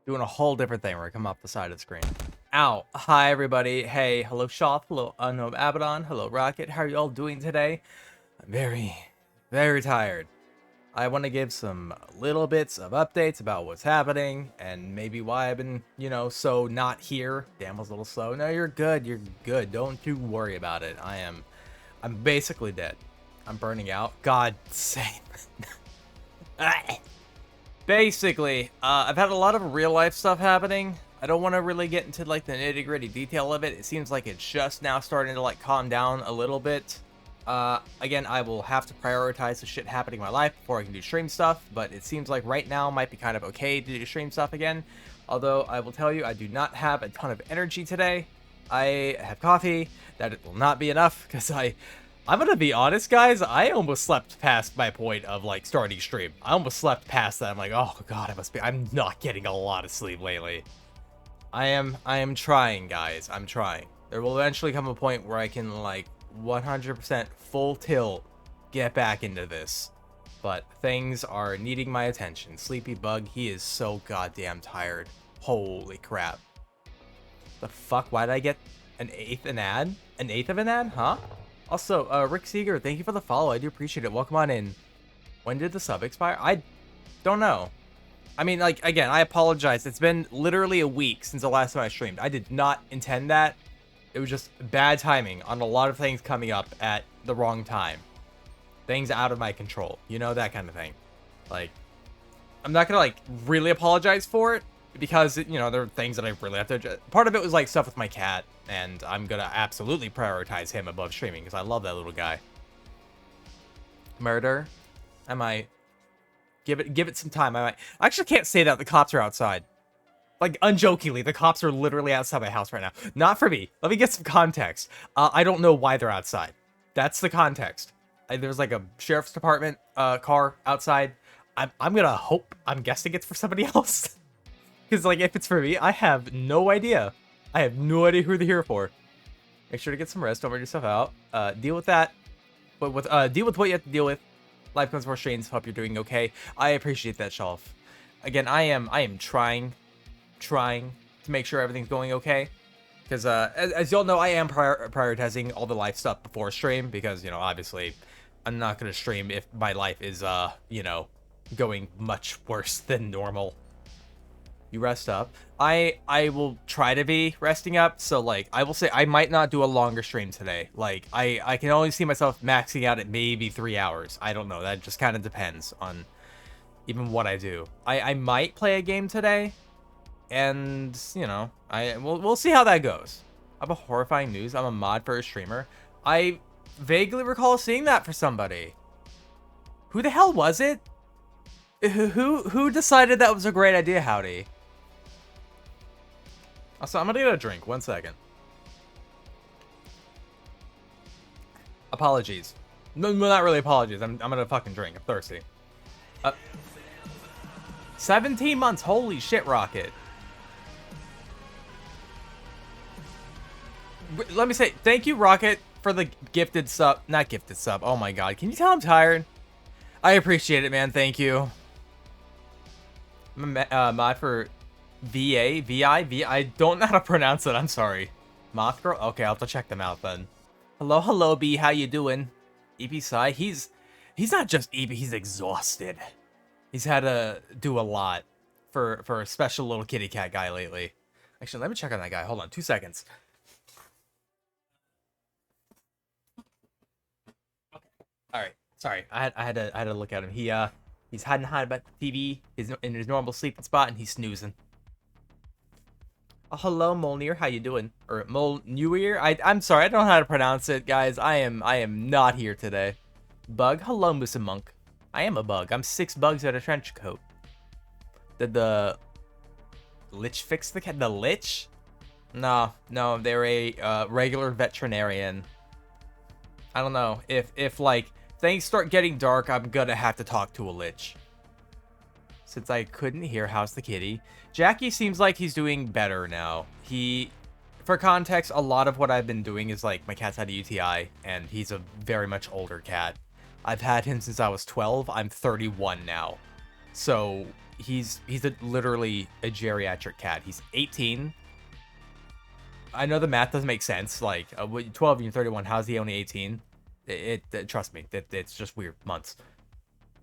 doing a whole different thing where I come off the side of the screen. Ow. Hi, everybody. Hey, hello, Shoth. Hello, Unknown Abaddon. Hello, Rocket. How are you all doing today? I'm very tired. I want to give some little bits of updates about what's happening and maybe why I've been, so not here. Damn, I was a little slow. No, you're good. You're good. Don't you worry about it. I'm basically dead. I'm burning out. God save. Basically, I've had a lot of real life stuff happening. I don't want to really get into like the nitty gritty detail of it. It seems like it's just now starting to like calm down a little bit. Again, I will have to prioritize the shit happening in my life before I can do stream stuff, but it seems like right now might be kind of okay to do stream stuff again. Although I will tell you, I do not have a ton of energy today. I have coffee. That it will not be enough because I'm gonna be honest, guys. I almost slept past my point of like starting stream. I almost slept past that. I'm like, oh god, I'm not getting a lot of sleep lately. I am trying, guys. I'm trying. There will eventually come a point where I can like 100% full tilt get back into this. But things are needing my attention. Sleepy Bug, he is so goddamn tired. Holy crap. The fuck? Why did I get an eighth of an ad? Huh? Also, Rick Seeger, thank you for the follow. I do appreciate it. Welcome on in. When did the sub expire? I don't know. I mean, like, again, I apologize. It's been literally a week since the last time I streamed. I did not intend that. It was just bad timing on a lot of things coming up at the wrong time. Things out of my control. You know, that kind of thing. Like, I'm not gonna, like, really apologize for it. Because, there are things that I really have to... Part of it was, like, stuff with my cat. And I'm gonna absolutely prioritize him above streaming. Because I love that little guy. Murder. I might... Give it some time. I actually can't say that. The cops are outside. Like, unjokingly, the cops are literally outside my house right now. Not for me. Let me get some context. I don't know why they're outside. That's the context. There's, like, a sheriff's department car outside. I'm gonna hope... I'm guessing it's for somebody else. Because, like, if it's for me, I have no idea. I have no idea who they're here for. Make sure to get some rest. Don't wear yourself out. Deal with that. But deal with what you have to deal with. Life comes more strains. Hope you're doing okay. I appreciate that, Shelf. Again, I am trying to make sure everything's going okay. Because, as y'all know, I am prioritizing all the life stuff before stream. Because, obviously, I'm not going to stream if my life is, going much worse than normal. You rest up. I will try to be resting up. So, like, I will say I might not do a longer stream today. Like, I can only see myself maxing out at maybe 3 hours. I don't know. That just kind of depends on even what I do. I might play a game today. And, we'll see how that goes. I have a horrifying news. I'm a mod for a streamer. I vaguely recall seeing that for somebody. Who the hell was it? Who decided that was a great idea, Howdy? Also, I'm gonna get a drink. 1 second. Apologies. No, not really apologies. I'm gonna fucking drink. I'm thirsty. 17 months. Holy shit, Rocket. Let me say, thank you, Rocket, for the gifted sub. Not gifted sub. Oh my god. Can you tell I'm tired? I appreciate it, man. Thank you. I'm a mod for I don't know how to pronounce it. I'm sorry. Moth Girl? Okay, I'll have to check them out then. Hello, B. How you doing? EP Sai, he's not just EP, he's exhausted. He's had to do a lot for a special little kitty cat guy lately. Actually, let me check on that guy. Hold on, 2 seconds. Okay. All right. Sorry, I had to look at him. He's hiding about the TV. He's in his normal sleeping spot, and he's snoozing. Oh, hello, Molnir. How you doing? Or Molnir? I'm sorry. I don't know how to pronounce it, guys. I am not here today. Bug. Hello, Musa Monk. I am a bug. I'm 6 bugs at a trench coat. Did the Lich fix the cat? The Lich? No, they're a regular veterinarian. I don't know. If like things start getting dark, I'm gonna have to talk to a Lich. Since I couldn't hear, how's the kitty? Jackie seems like he's doing better now. For context, a lot of what I've been doing is like my cat's had a UTI, and he's a very much older cat. I've had him since I was 12. I'm 31 now. So literally a geriatric cat. He's 18. I know the math doesn't make sense. Like 12 and 31. How's he only 18? Trust me, it's just weird. Months.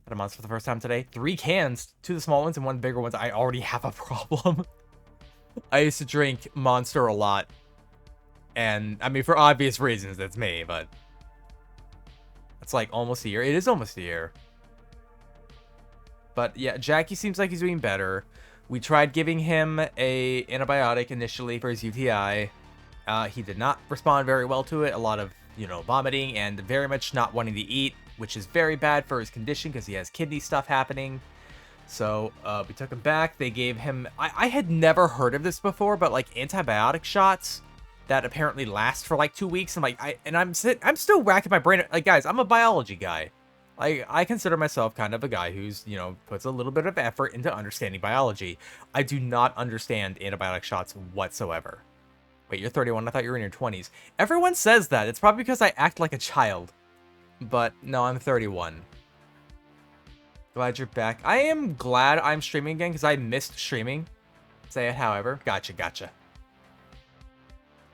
Had a month for the first time today. 3 cans, 2 of the small ones and 1 bigger ones. I already have a problem. I used to drink Monster a lot. And, I mean, for obvious reasons, that's me, but... It's like almost a year. It is almost a year. But, yeah, Jackie seems like he's doing better. We tried giving him a antibiotic initially for his UTI. He did not respond very well to it. A lot of, vomiting and very much not wanting to eat, which is very bad for his condition because he has kidney stuff happening. So we took him back. They gave him... I had never heard of this before, but like antibiotic shots that apparently last for like 2 weeks. I'm still racking my brain. Like, guys, I'm a biology guy. Like, I consider myself kind of a guy who's, puts a little bit of effort into understanding biology. I do not understand antibiotic shots whatsoever. Wait, you're 31. I thought you were in your 20s. Everyone says that. It's probably because I act like a child. But no, I'm 31. Glad you're back. I am glad I'm streaming again because I missed streaming. Say it, however. Gotcha.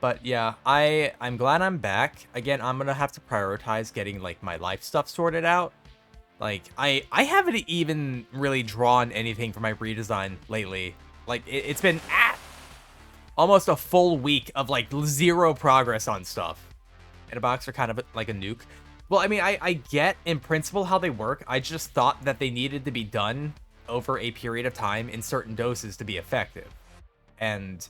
But yeah, I'm glad I'm back. Again, I'm gonna have to prioritize getting like my life stuff sorted out. Like, I haven't even really drawn anything for my redesign lately. Like, it's been almost a full week of like 0 progress on stuff. Antibiotics are kind of like a nuke. Well, I mean, I get in principle how they work. I just thought that they needed to be done over a period of time in certain doses to be effective. And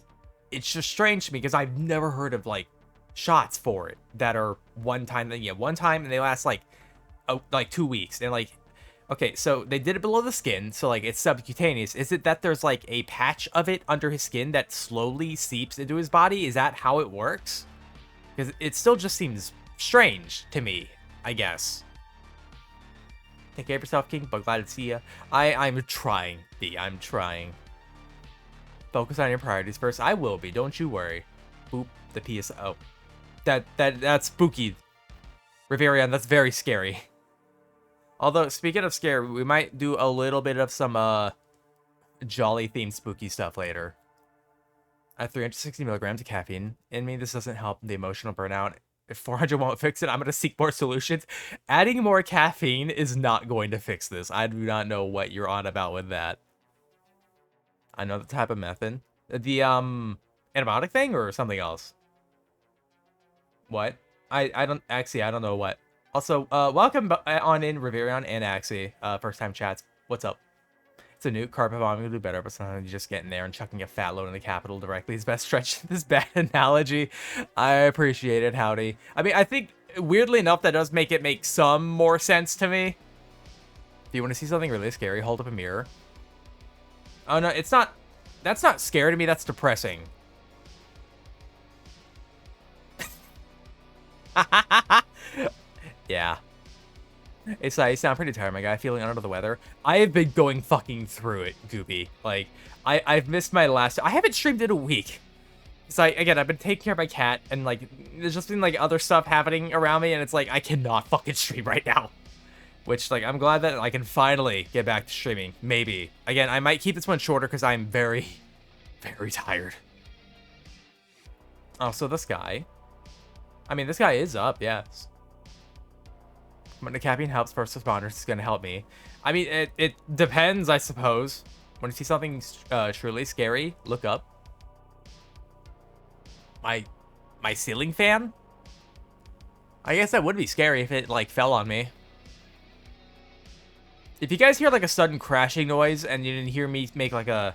it's just strange to me because I've never heard of like shots for it that are one time and they last like 2 weeks. And like, okay, so they did it below the skin, so like it's subcutaneous. Is it that there's like a patch of it under his skin that slowly seeps into his body? Is that how it works? Because it still just seems strange to me, I guess. Take care of yourself, King, but glad to see ya. I'm trying, B. I'm trying. Focus on your priorities first. I will be, don't you worry. Boop, the PS... Oh. That's spooky. Riverian, that's very scary. Although, speaking of scary, we might do a little bit of some, jolly-themed spooky stuff later. I have 360 milligrams of caffeine in me. This doesn't help the emotional burnout. If 400 won't fix it, I'm going to seek more solutions. Adding more caffeine is not going to fix this. I do not know what you're on about with that. I know the type of method. The, antibiotic thing or something else? What? I don't know what. Also, welcome on in, Riverian and Axie. First time chats. What's up? It's a nuke. Carpet bombing will do better, but sometimes you just get in there and chucking a fat load in the capital directly is best stretch. This bad analogy. I appreciate it, Howdy. I mean, I think, weirdly enough, that does make it make some more sense to me. If you want to see something really scary, hold up a mirror. Oh, no, it's not... That's not scary to me, that's depressing. Yeah. It's like, you sound pretty tired, my guy. Feeling under the weather. I have been going fucking through it, Goopy. Like, I've missed my last... I haven't streamed in a week. It's like, again, I've been taking care of my cat, and, like, there's just been, like, other stuff happening around me, and it's like, I cannot fucking stream right now. Which, like, I'm glad that I can finally get back to streaming. Maybe. Again, I might keep this one shorter, because I'm very, very tired. Also, this guy. I mean, this guy is up, yes. When the caffeine helps first responders, it's going to help me. I mean, it depends, I suppose. When you see something truly scary, look up. My ceiling fan? I guess that would be scary if it, like, fell on me. If you guys hear, like, a sudden crashing noise and you didn't hear me make, like a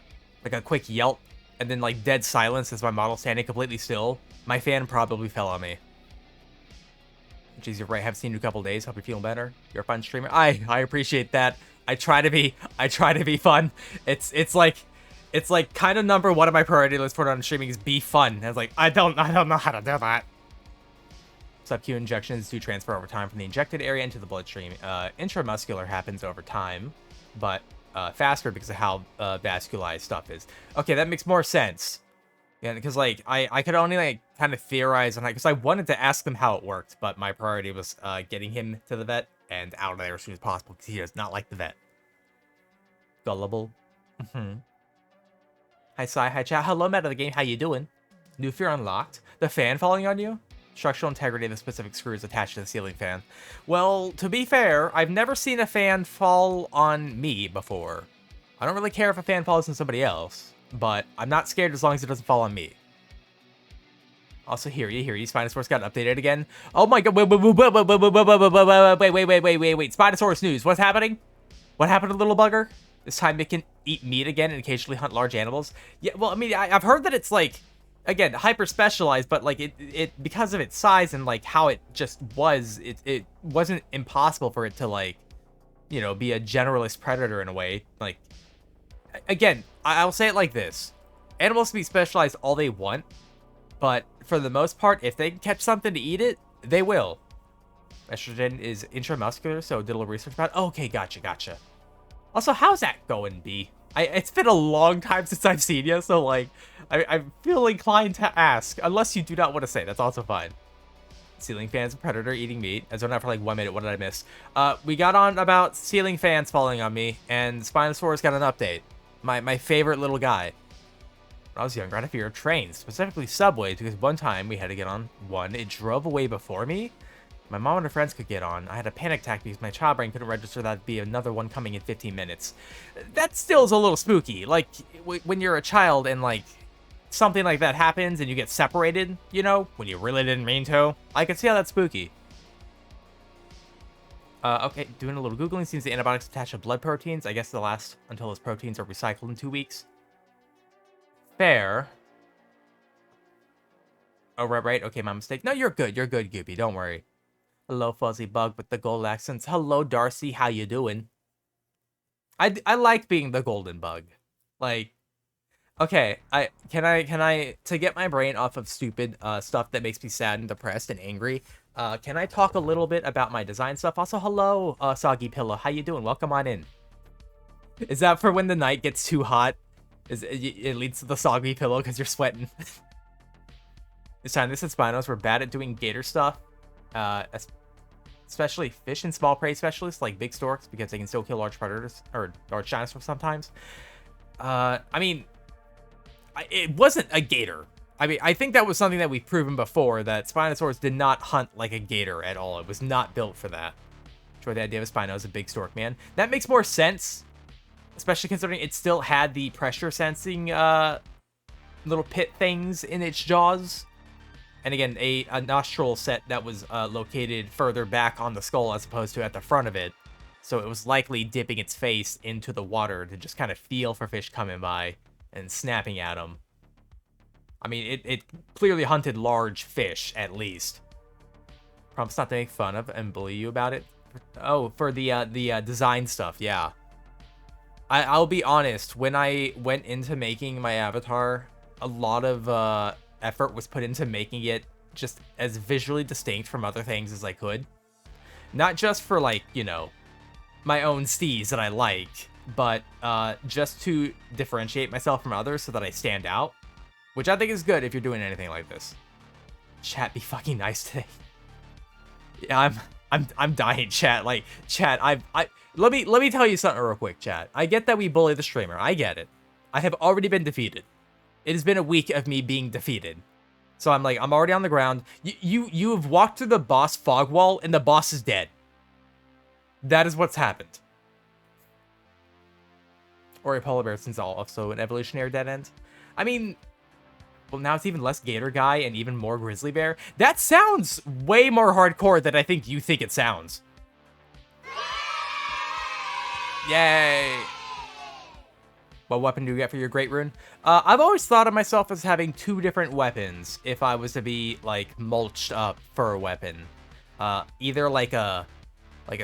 quick yelp and then, like, dead silence as my model standing completely still, my fan probably fell on me. Jeez, you're right. Haven't seen you in a couple days. Hope you're feeling better. You're a fun streamer. I appreciate that. I try to be fun. It's like kind of number one of my priority list for on streaming is be fun. I was like, I don't know how to do that. Sub-Q injections do transfer over time from the injected area into the bloodstream. Intramuscular happens over time, but faster because of how vascularized stuff is. Okay, that makes more sense. Yeah, because, like, I could only, like, kind of theorize on that, because I wanted to ask them how it worked, but my priority was getting him to the vet and out of there as soon as possible, because he does not like the vet. Gullible. Mm-hmm. Hi, Sai. Hi, chat. Hello, Meta of the game. How you doing? New fear unlocked. The fan falling on you? Structural integrity of the specific screws attached to the ceiling fan. Well, to be fair, I've never seen a fan fall on me before. I don't really care if a fan falls on somebody else, but I'm not scared as long as it doesn't fall on me. Also, hear you. Spinosaurus got updated again. Oh my god, wait. Spinosaurus news. What's happening? What happened to little bugger? This time it can eat meat again and occasionally hunt large animals. Yeah, well, I mean, I've heard that it's like, again, hyper specialized, but like it because of its size and like how it just was, it wasn't impossible for it to like, you know, be a generalist predator in a way. Like, again, I'll say it like this: animals can be specialized all they want, but for the most part, if they can catch something to eat it, they will. Estrogen is intramuscular, so did a little research about it. Okay, gotcha. Also, how's that going, B? It's been a long time since I've seen you, so like, I feel inclined to ask, unless you do not want to say. That's also fine. Ceiling fans and predator eating meat. I zoned out for like 1 minute. What did I miss? We got on about ceiling fans falling on me, and Spinosaurus got an update. My favorite little guy. When I was younger, I had a fear of trains, specifically subways, because one time we had to get on one. It drove away before me. My mom and her friends could get on. I had a panic attack because my child brain couldn't register that'd be another one coming in 15 minutes. That still is a little spooky. Like, when you're a child and, like, something like that happens and you get separated, you know, when you really didn't mean to, I could see how that's spooky. Okay, doing a little Googling. Seems the antibiotics attach to blood proteins. I guess they'll last until those proteins are recycled in 2 weeks. Fair. Oh, right. Okay, my mistake. No, you're good, Goopy. Don't worry. Hello, Fuzzy Bug with the gold accents. Hello, Darcy. How you doing? I like being the golden bug. Like, okay, can I to get my brain off of stupid stuff that makes me sad and depressed and angry. Can I talk a little bit about my design stuff? Also, hello, Soggy Pillow. How you doing? Welcome on in. Is that for when the night gets too hot? It leads to the soggy pillow because you're sweating. This time, this and Spinos were bad at doing gator stuff. Especially fish and small prey specialists like big storks because they can still kill large predators or large dinosaurs sometimes. I mean, it wasn't a gator. I mean, I think that was something that we've proven before, that Spinosaurus did not hunt like a gator at all. It was not built for that. Enjoy the idea of a Spino as a big stork, man. That makes more sense, especially considering it still had the pressure sensing little pit things in its jaws. And again, a nostril set that was located further back on the skull as opposed to at the front of it. So it was likely dipping its face into the water to just kind of feel for fish coming by and snapping at them. I mean, it clearly hunted large fish, at least. Promise not to make fun of and bully you about it. Oh, for the design stuff, yeah. I'll be honest, when I went into making my avatar, a lot of effort was put into making it just as visually distinct from other things as I could. Not just for, like, you know, my own steez that I like, but just to differentiate myself from others so that I stand out, which I think is good if you're doing anything like this. Chat, be fucking nice today. Yeah, I'm dying, chat. Like, chat, let me tell you something real quick, chat. I get that we bully the streamer. I get it. I have already been defeated. It has been a week of me being defeated. So I'm already on the ground. You have walked through the boss fog wall and the boss is dead. That is what's happened. Or a polar bear since also an evolutionary dead end. I mean, well, now it's even less gator guy and even more grizzly bear. That sounds way more hardcore than I think you think it sounds. Yay. What weapon do you get for your Great Rune? I've always thought of myself as having 2 different weapons if I was to be, like, mulched up for a weapon. Either like a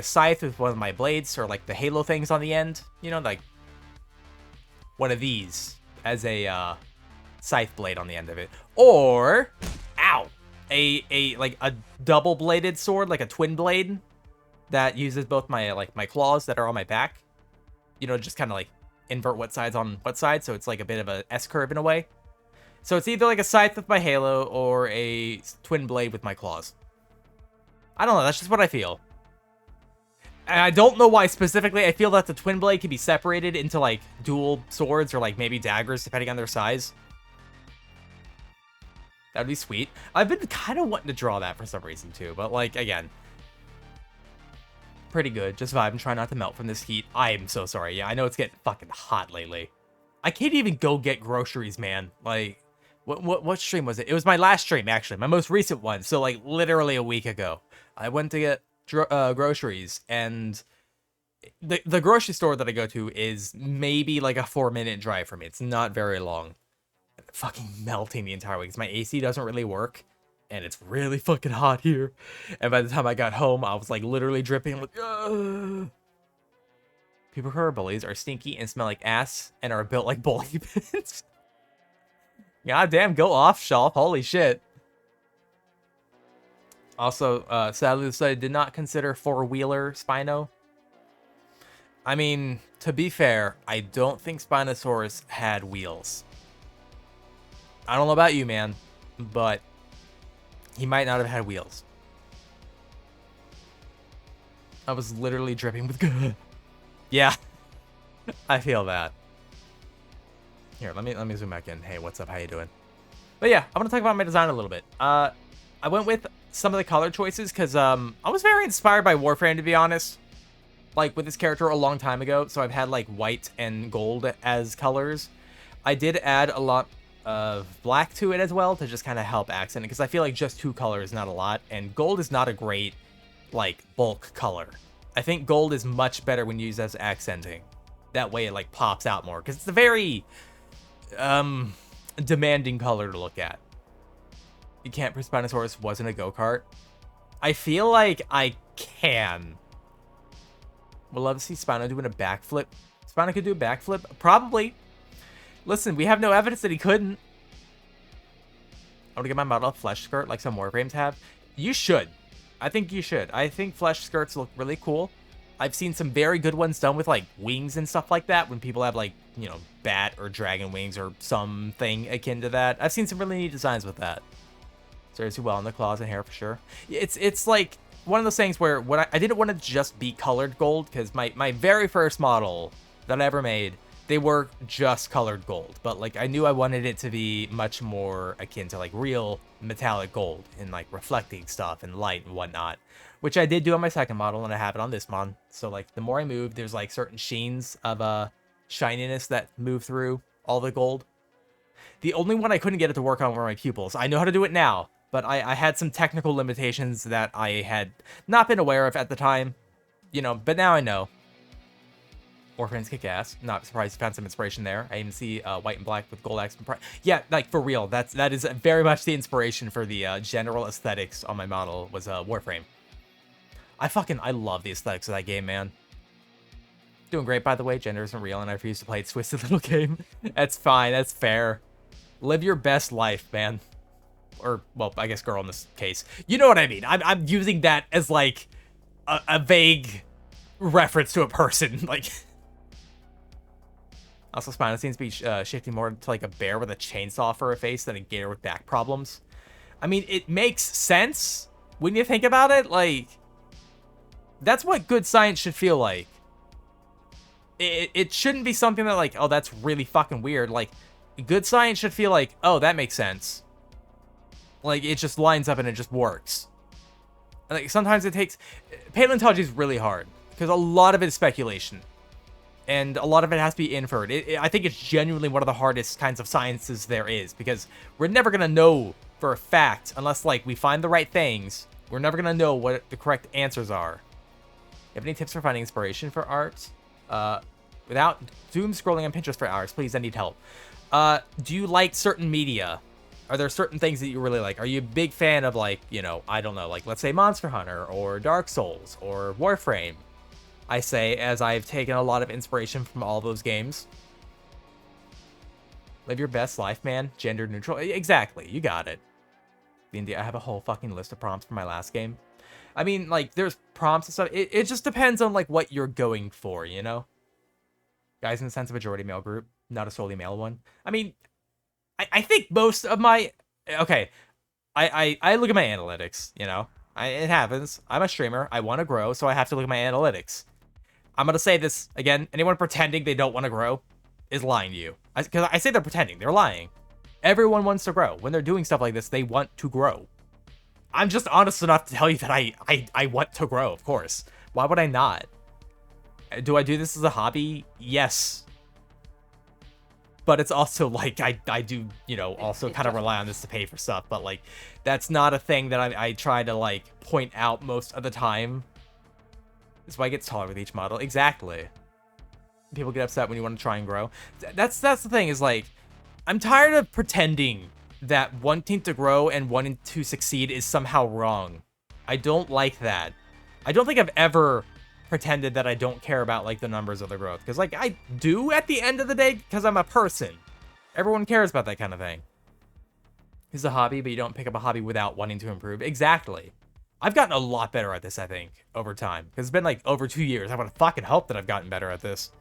scythe with one of my blades, or like the halo things on the end. You know, like one of these as a scythe blade on the end of it. Or, ow, like a double-bladed sword, like a twin blade that uses both my claws that are on my back. You know, just kind of like invert what side's on what side, so it's like a bit of a S-curve in a way. So it's either like a scythe with my halo or a twin blade with my claws. I don't know, that's just what I feel. And I don't know why specifically. I feel that the twin blade can be separated into like dual swords or like maybe daggers depending on their size. That'd be sweet. I've been kind of wanting to draw that for some reason too, but like again, pretty good. Just vibe and try not to melt from this heat. I am so sorry. Yeah, I know it's getting fucking hot lately. I can't even go get groceries, man. Like, what stream was it? It was my last stream, actually. My most recent one. So, like, literally a week ago. I went to get groceries, and the grocery store that I go to is maybe like a 4-minute drive from me. It's not very long. I'm fucking melting the entire week because my AC doesn't really work, and it's really fucking hot here. And by the time I got home, I was like literally dripping. Like, ugh. People who are bullies are stinky and smell like ass and are built like bowling pins. God damn, go off, Shelf. Holy shit. Also, sadly, the study did not consider four-wheeler Spino. I mean, to be fair, I don't think Spinosaurus had wheels. I don't know about you, man, but he might not have had wheels. I was literally dripping with good. Yeah, I feel that. Here, let me zoom back in. Hey, what's up? How you doing? But yeah, I want to talk about my design a little bit. I went with some of the color choices because I was very inspired by Warframe, to be honest. Like with this character a long time ago, so I've had like white and gold as colors. I did add a lot of black to it as well to just kind of help accent it because I feel like just 2 colors is not a lot, and gold is not a great like bulk color. I think gold is much better when used as accenting. That way it like pops out more because it's a very demanding color to look at. You can't prove Spinosaurus wasn't a go-kart. I feel like I can. Would love to see Spino doing a backflip. Spino could do a backflip? Probably. Listen, we have no evidence that he couldn't. I want to get my model of flesh skirt like some Warframes have. You should. I think you should. I think flesh skirts look really cool. I've seen some very good ones done with like wings and stuff like that when people have like, you know, bat or dragon wings or something akin to that. I've seen some really neat designs with that. Serves you well in the claws and hair for sure. It's like one of those things where when I didn't want it to just be colored gold because my very first model that I ever made, they were just colored gold. But like I knew I wanted it to be much more akin to like real metallic gold and like reflecting stuff and light and whatnot, which I did do on my second model and I have it on this mod. So like the more I move, there's like certain sheens of shininess that move through all the gold. The only one I couldn't get it to work on were my pupils. I know how to do it now, but I had some technical limitations that I had not been aware of at the time, you know, but now I know. Warframes kick ass. Not surprised you found some inspiration there. I even see white and black with gold accent. Yeah, like for real. That is very much the inspiration for the general aesthetics on my model was Warframe. I love the aesthetics of that game, man. Doing great, by the way. Gender isn't real, and I refuse to play its twisted little game. That's fine. That's fair. Live your best life, man. Or, well, I guess girl in this case. You know what I mean. I'm using that as, like, a vague reference to a person. Like, also, Spino seems to be shifting more to, like, a bear with a chainsaw for a face than a gator with back problems. I mean, it makes sense when you think about it. Like, that's what good science should feel like. It shouldn't be something that, like, oh, that's really fucking weird. Like, good science should feel like, oh, that makes sense. Like, it just lines up and it just works. Like, sometimes it takes... Paleontology is really hard, because a lot of it is speculation. And a lot of it has to be inferred. I think it's genuinely one of the hardest kinds of sciences there is, because we're never going to know for a fact, unless, like, we find the right things. We're never going to know what the correct answers are. You have any tips for finding inspiration for art? Without doom scrolling on Pinterest for hours, please, I need help. Do you like certain media? Are there certain things that you really like? Are you a big fan of, like, you know, I don't know, like, let's say Monster Hunter or Dark Souls or Warframe? I say, as I've taken a lot of inspiration from all those games. Live your best life, man. Gender neutral. Exactly, you got it. I have a whole fucking list of prompts for my last game. I mean, like, there's prompts and stuff. It just depends on, like, what you're going for, you know? Guys in the sense of majority male group, not a solely male one. I mean, I think most of my... Okay, I look at my analytics, you know? It happens. I'm a streamer. I want to grow, so I have to look at my analytics. I'm going to say this again. Anyone pretending they don't want to grow is lying to you. Because I say they're pretending. They're lying. Everyone wants to grow. When they're doing stuff like this, they want to grow. I'm just honest enough to tell you that I want to grow, of course. Why would I not? Do I do this as a hobby? Yes. But it's also like, I do, you know, also kind of rely on this to pay for stuff. But like, that's not a thing that I try to like point out most of the time. That's why it gets taller with each model. Exactly. People get upset when you want to try and grow. That's the thing is like, I'm tired of pretending that wanting to grow and wanting to succeed is somehow wrong. I don't like that. I don't think I've ever pretended that I don't care about like the numbers of the growth, because like I do at the end of the day, because I'm a person. Everyone cares about that kind of thing. It's a hobby, but you don't pick up a hobby without wanting to improve. Exactly. I've gotten a lot better at this, I think, over time, because it's been like over 2 years. I would fucking hope that I've gotten better at this.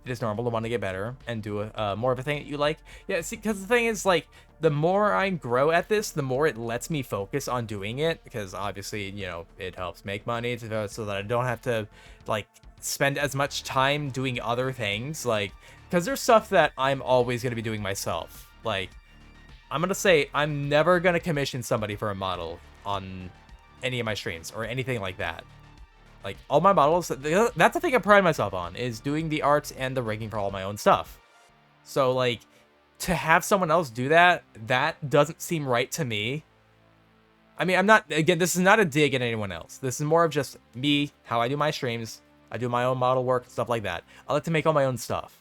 It is normal to want to get better and do more of a thing that you like. Yeah, see, because the thing is, like, the more I grow at this, the more it lets me focus on doing it, because obviously, you know, it helps make money so that I don't have to, like, spend as much time doing other things, like, because there's stuff that I'm always going to be doing myself. Like, I'm going to say I'm never going to commission somebody for a model on any of my streams or anything like that. Like, all my models, that's the thing I pride myself on, is doing the arts and the rigging for all my own stuff. So, like, to have someone else do that, that doesn't seem right to me. I mean, I'm not, again, this is not a dig at anyone else. This is more of just me, how I do my streams. I do my own model work, stuff like that. I like to make all my own stuff.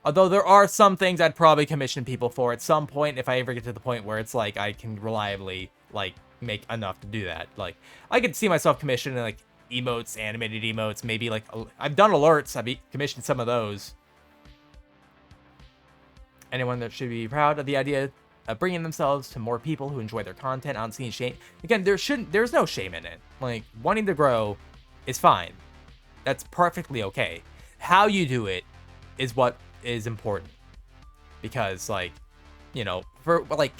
Although there are some things I'd probably commission people for at some point, if I ever get to the point where it's like, I can reliably, like, make enough to do that. Like, I could see myself commissioning, like, emotes, animated emotes, maybe like I've done alerts, I've commissioned some of those. Anyone that should be proud of the idea of bringing themselves to more people who enjoy their content. I don't see any shame. Again, there's no shame in it. Like, wanting to grow is fine. That's perfectly okay. How you do it is what is important, because like, you know, for like,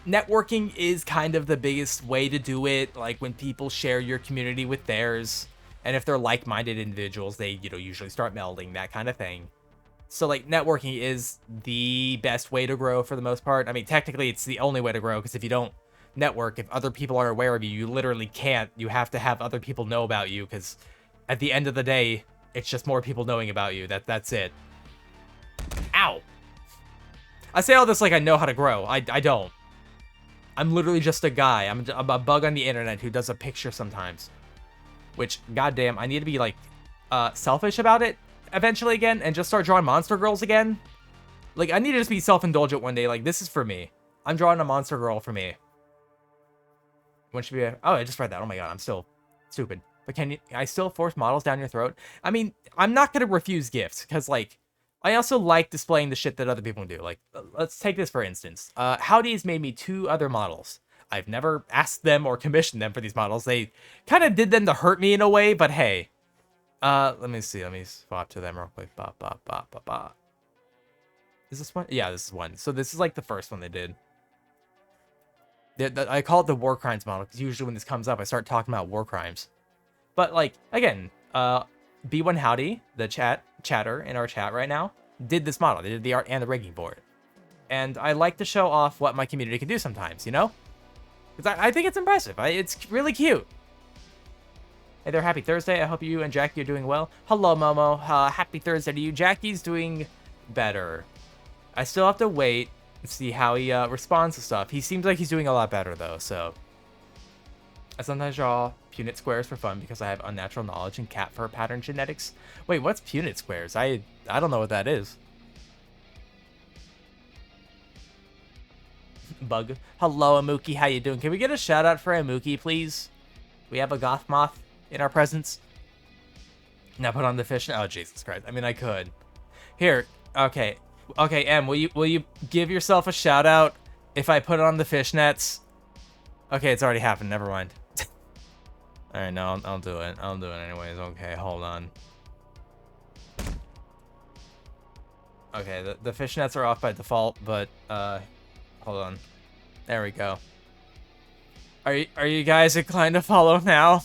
networking is kind of the biggest way to do it. Like, when people share your community with theirs, and if they're like-minded individuals, they, you know, usually start melding, that kind of thing. So like, networking is the best way to grow for the most part. I mean, technically it's the only way to grow, because if you don't network, if other people are aware of you, you literally can't. You have to have other people know about you, because at the end of the day, it's just more people knowing about you. That's it. Ow. I say all this like I know how to grow. I don't. I'm literally just a guy. I'm a bug on the internet who does a picture sometimes. Which, goddamn, I need to be, like, selfish about it eventually again and just start drawing monster girls again. Like, I need to just be self-indulgent one day. Like, this is for me. I'm drawing a monster girl for me. When should be a... Oh, I just read that. Oh my god, I'm still stupid. But can I still force models down your throat? I mean, I'm not going to refuse gifts, because, like, I also like displaying the shit that other people do. Like, let's take this for instance. Howdy's made me 2 other models. I've never asked them or commissioned them for these models. They kind of did them to hurt me in a way, but hey. Let me see. Let me swap to them real quick. Ba, ba, ba, ba, ba. Is this one? Yeah, this is one. So this is like the first one they did. I call it the war crimes model, because usually when this comes up, I start talking about war crimes. But like, again, B1 Howdy, the chatter in our chat right now, did this model. They did the art and the rigging board. And I like to show off what my community can do sometimes, you know? Because I think it's impressive. It's really cute. Hey there, happy Thursday. I hope you and Jackie are doing well. Hello, Momo. Happy Thursday to you. Jackie's doing better. I still have to wait and see how he responds to stuff. He seems like he's doing a lot better, though, so... I sometimes draw Punnett squares for fun because I have unnatural knowledge in cat fur pattern genetics. Wait, what's Punnett squares? I don't know what that is. Bug. Hello, Amuki. How you doing? Can we get a shout out for Amuki, please? We have a goth moth in our presence. Now put on the fish. Oh, Jesus Christ. I mean, I could. Here. Okay. Okay, Em, will you give yourself a shout out if I put on the fishnets? Okay, it's already happened. Never mind. Alright, no, I'll do it. I'll do it anyways. Okay, hold on. Okay, the fishnets are off by default, but, hold on. There we go. Are you guys inclined to follow now?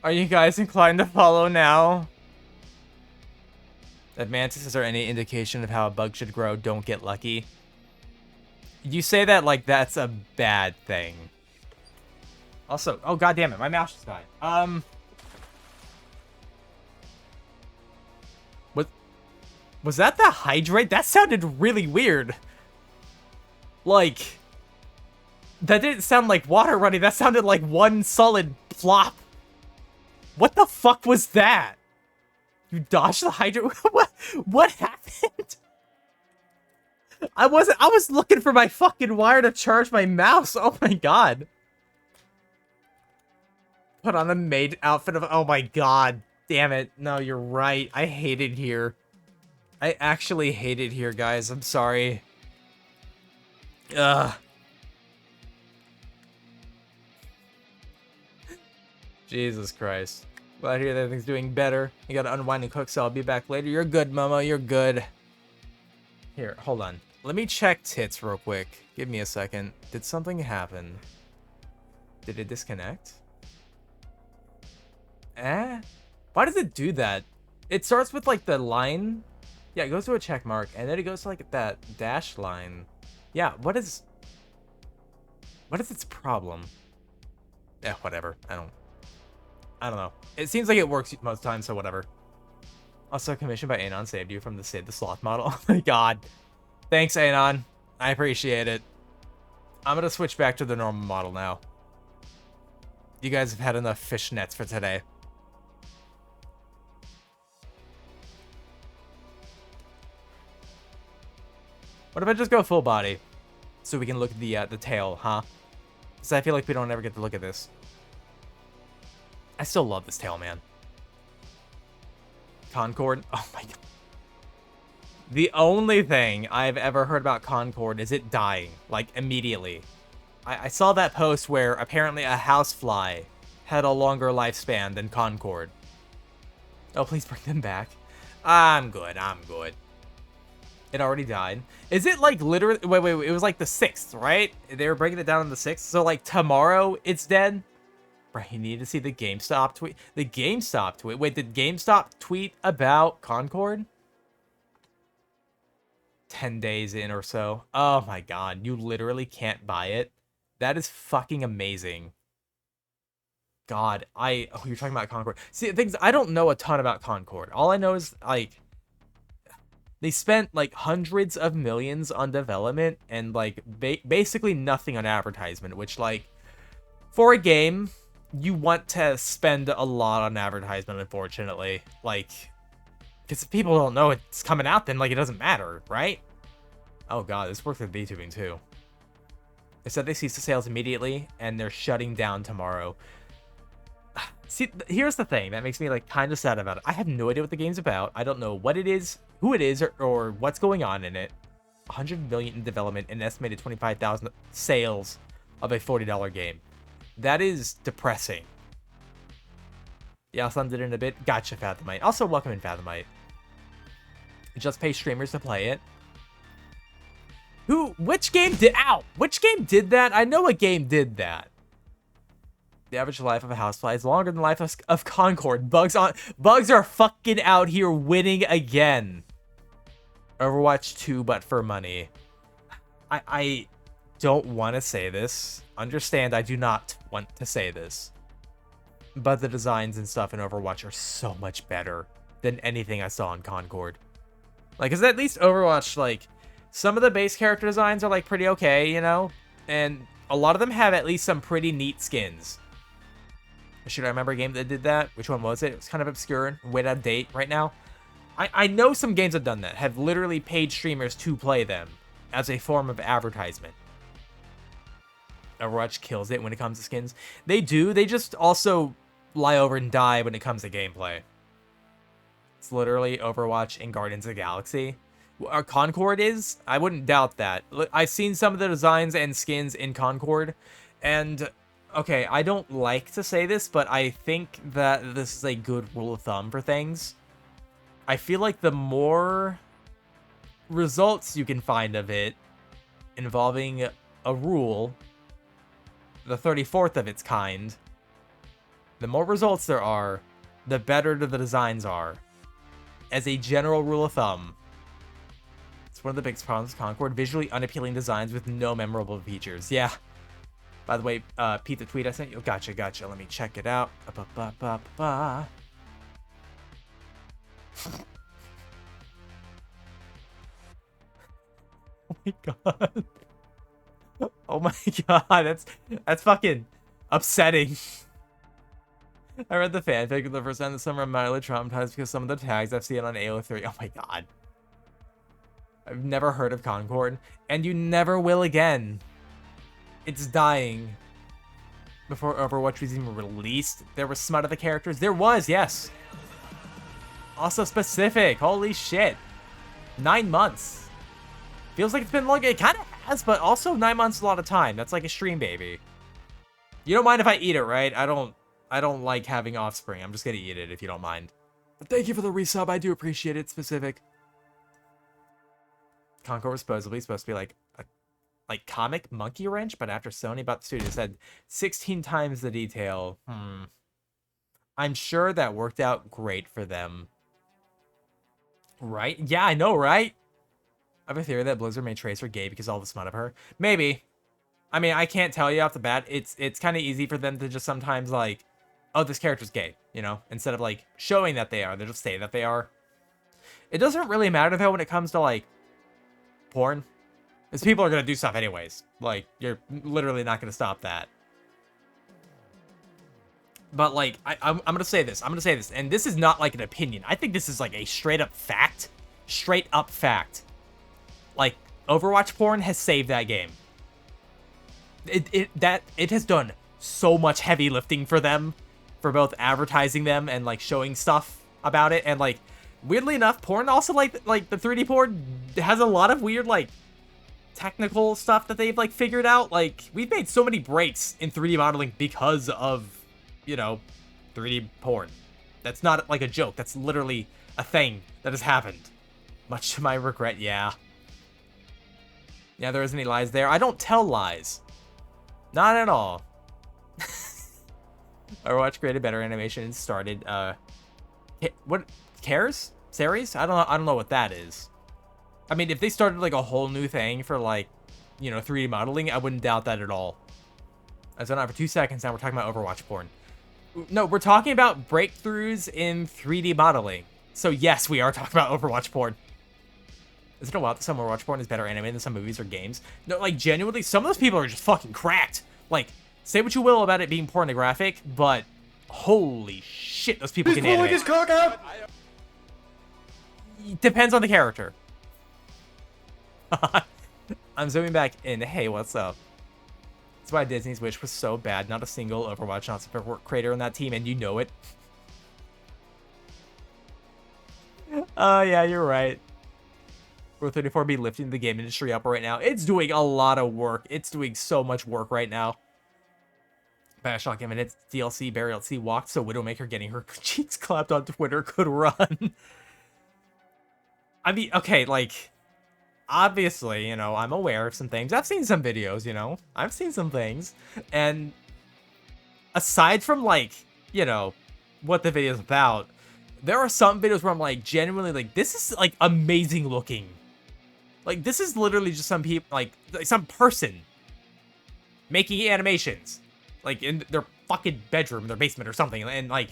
Are you guys inclined to follow now? Mantis, is there any indication of how a bug should grow? Don't get lucky. You say that like that's a bad thing. Also, oh god damn it, my mouse just died. Was that the hydrate? That sounded really weird. Like, that didn't sound like water running. That sounded like one solid plop. What the fuck was that? You dodged the hydrate? What happened? I was looking for my fucking wire to charge my mouse. Oh my god. Put on a maid outfit of, oh my god. Damn it. No, you're right. I hate it here. I actually hate it here, guys. I'm sorry. Ugh. Jesus Christ. Well, I hear that everything's doing better. You gotta unwind and cook, so I'll be back later. You're good, Momo. You're good. Here, hold on. Let me check tits real quick. Give me a second. Did something happen? Did it disconnect? Why does it do that? It starts with, like, the line. Yeah, it goes to a check mark, and then it goes to, like, that dash line. Yeah, what is its problem? Yeah, whatever. I don't know. It seems like it works most times, so whatever. Also, commissioned by Anon saved you from the Sid the Sloth model. Oh my god. Thanks, Anon. I appreciate it. I'm gonna switch back to the normal model now. You guys have had enough fishnets for today. What if I just go full body? So we can look at the tail, huh? Because I feel like we don't ever get to look at this. I still love this tail, man. Concord? Oh my god. The only thing I've ever heard about Concord is it dying, like, immediately. I saw that post where apparently a housefly had a longer lifespan than Concord. Oh, please bring them back. I'm good. It already died. Is it like literally... Wait. It was like the 6th, right? They were breaking it down on the 6th. So like tomorrow it's dead? Bro, you need to see the GameStop tweet. The GameStop tweet. Wait, did GameStop tweet about Concord? 10 days in or so. Oh my god. You literally can't buy it. That is fucking amazing. God, oh, you're talking about Concord. See, things I don't know a ton about Concord. All I know is like they spent like hundreds of millions on development and like basically nothing on advertisement, which like for a game you want to spend a lot on advertisement, unfortunately. Like, because if people don't know it's coming out, then like it doesn't matter, right? Oh god, this works with VTubing too. They said they ceased the sales immediately and they're shutting down tomorrow. See, here's the thing that makes me like kind of sad about it. I have no idea what the game's about. I don't know what it is, who it is, or what's going on in it. 100 million in development and an estimated 25,000 sales of a $40 game. That is depressing. Yeah, I'll send it in a bit. Gotcha, Fathomite. Also, welcome in, Fathomite. Just pay streamers to play it. Which game did that? I know a game did that. The average life of a housefly is longer than the life of Concord. Bugs are fucking out here winning again. Overwatch 2, but for money. I don't want to say this. Understand, I do not want to say this. But the designs and stuff in Overwatch are so much better than anything I saw in Concord. Like, cause at least Overwatch, like, some of the base character designs are like pretty okay, you know? And a lot of them have at least some pretty neat skins. Should I remember a game that did that? Which one was it? It was kind of obscure and way out of date right now. I know some games have done that, have literally paid streamers to play them as a form of advertisement. Overwatch kills it when it comes to skins. They do, they just also lie over and die when it comes to gameplay. It's literally Overwatch and Guardians of the Galaxy. Concord is? I wouldn't doubt that. I've seen some of the designs and skins in Concord, and okay, I don't like to say this, but I think that this is a good rule of thumb for things. I feel like the more results you can find of it involving a rule, the 34th of its kind. The more results there are, the better the designs are. As a general rule of thumb, it's one of the biggest problems with Concord. Visually unappealing designs with no memorable features. Yeah. By the way, Pete, the tweet I sent you. Gotcha. Let me check it out. Oh my god. Oh my god. That's fucking upsetting. I read the fanfic for the first time this summer. I'm mildly traumatized because some of the tags I've seen on AO3. Oh my god. I've never heard of Concord, and you never will again. It's dying. Before Overwatch was even released, there was smut of the characters. There was, yes. Also specific. Holy shit. 9 months. Feels like it's been long. It kind of has, but also 9 months is a lot of time. That's like a stream baby. You don't mind if I eat it, right? I don't like having offspring. I'm just gonna eat it if you don't mind. But thank you for the resub. I do appreciate it. Specific. Concord was supposedly supposed to be like a comic monkey wrench, but after Sony bought the studio, said 16 times the detail. I'm sure that worked out great for them. Right? Yeah, I know, right? I have a theory that Blizzard made Tracer gay because all the smut of her. Maybe. I mean, I can't tell you off the bat. It's kind of easy for them to just sometimes like, oh, this character's gay, you know? Instead of like showing that they are, they just say that they are. It doesn't really matter though when it comes to like porn. Because people are going to do stuff anyways. Like, you're literally not going to stop that. But like, I'm going to say this. And this is not like an opinion. I think this is like a straight up fact. Straight up fact. Like, Overwatch porn has saved that game. It has done so much heavy lifting for them. For both advertising them and like showing stuff about it. And like, weirdly enough, porn also like the 3D porn has a lot of weird like technical stuff that they've like figured out. Like, we've made so many breaks in 3D modeling because of, you know, 3D porn. That's not like a joke. That's literally a thing that has happened. Much to my regret, yeah. Yeah, there isn't any lies there. I don't tell lies. Not at all. Overwatch created better animation and started, what, cares? Series? I don't know what that is. I mean, if they started like a whole new thing for like, you know, 3D modeling, I wouldn't doubt that at all. I was on for 2 seconds, now we're talking about Overwatch porn. No, we're talking about breakthroughs in 3D modeling. So yes, we are talking about Overwatch porn. Isn't it wild that some Overwatch porn is better animated than some movies or games? No, like, genuinely, some of those people are just fucking cracked. Like, say what you will about it being pornographic, but holy shit, those people can animate. He's pulling his cock out! Depends on the character. I'm zooming back in. Hey, what's up? That's why Disney's Wish was so bad. Not a single Overwatch not creator on that team, and you know it. Yeah, you're right. Rule 34 be lifting the game industry up right now. It's doing a lot of work. It's doing so much work right now. Bioshock Infinite DLC Burial at Sea walked, so Widowmaker getting her cheeks clapped on Twitter could run. I mean, okay, like, obviously, you know, I'm aware of some things. I've seen some videos, you know. I've seen some things. And aside from, like, you know, what the video's about, there are some videos where I'm, like, genuinely, like, this is, like, amazing looking. Like, this is literally just some people, like some person making animations. Like, in their fucking bedroom, their basement or something. And, like,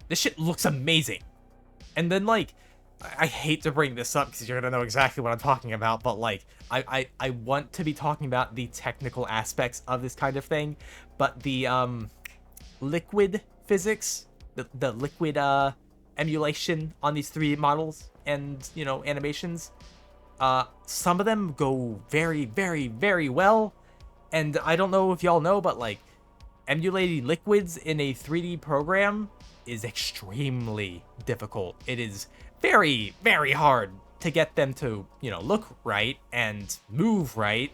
this shit looks amazing. And then, like, I hate to bring this up because you're going to know exactly what I'm talking about. But, like, I want to be talking about the technical aspects of this kind of thing. But the liquid physics, the liquid emulation on these 3D models and, you know, animations, some of them go very, very, very well. And I don't know if y'all know, but, like, emulating liquids in a 3D program is extremely difficult. It is very, very hard to get them to, you know, look right and move right.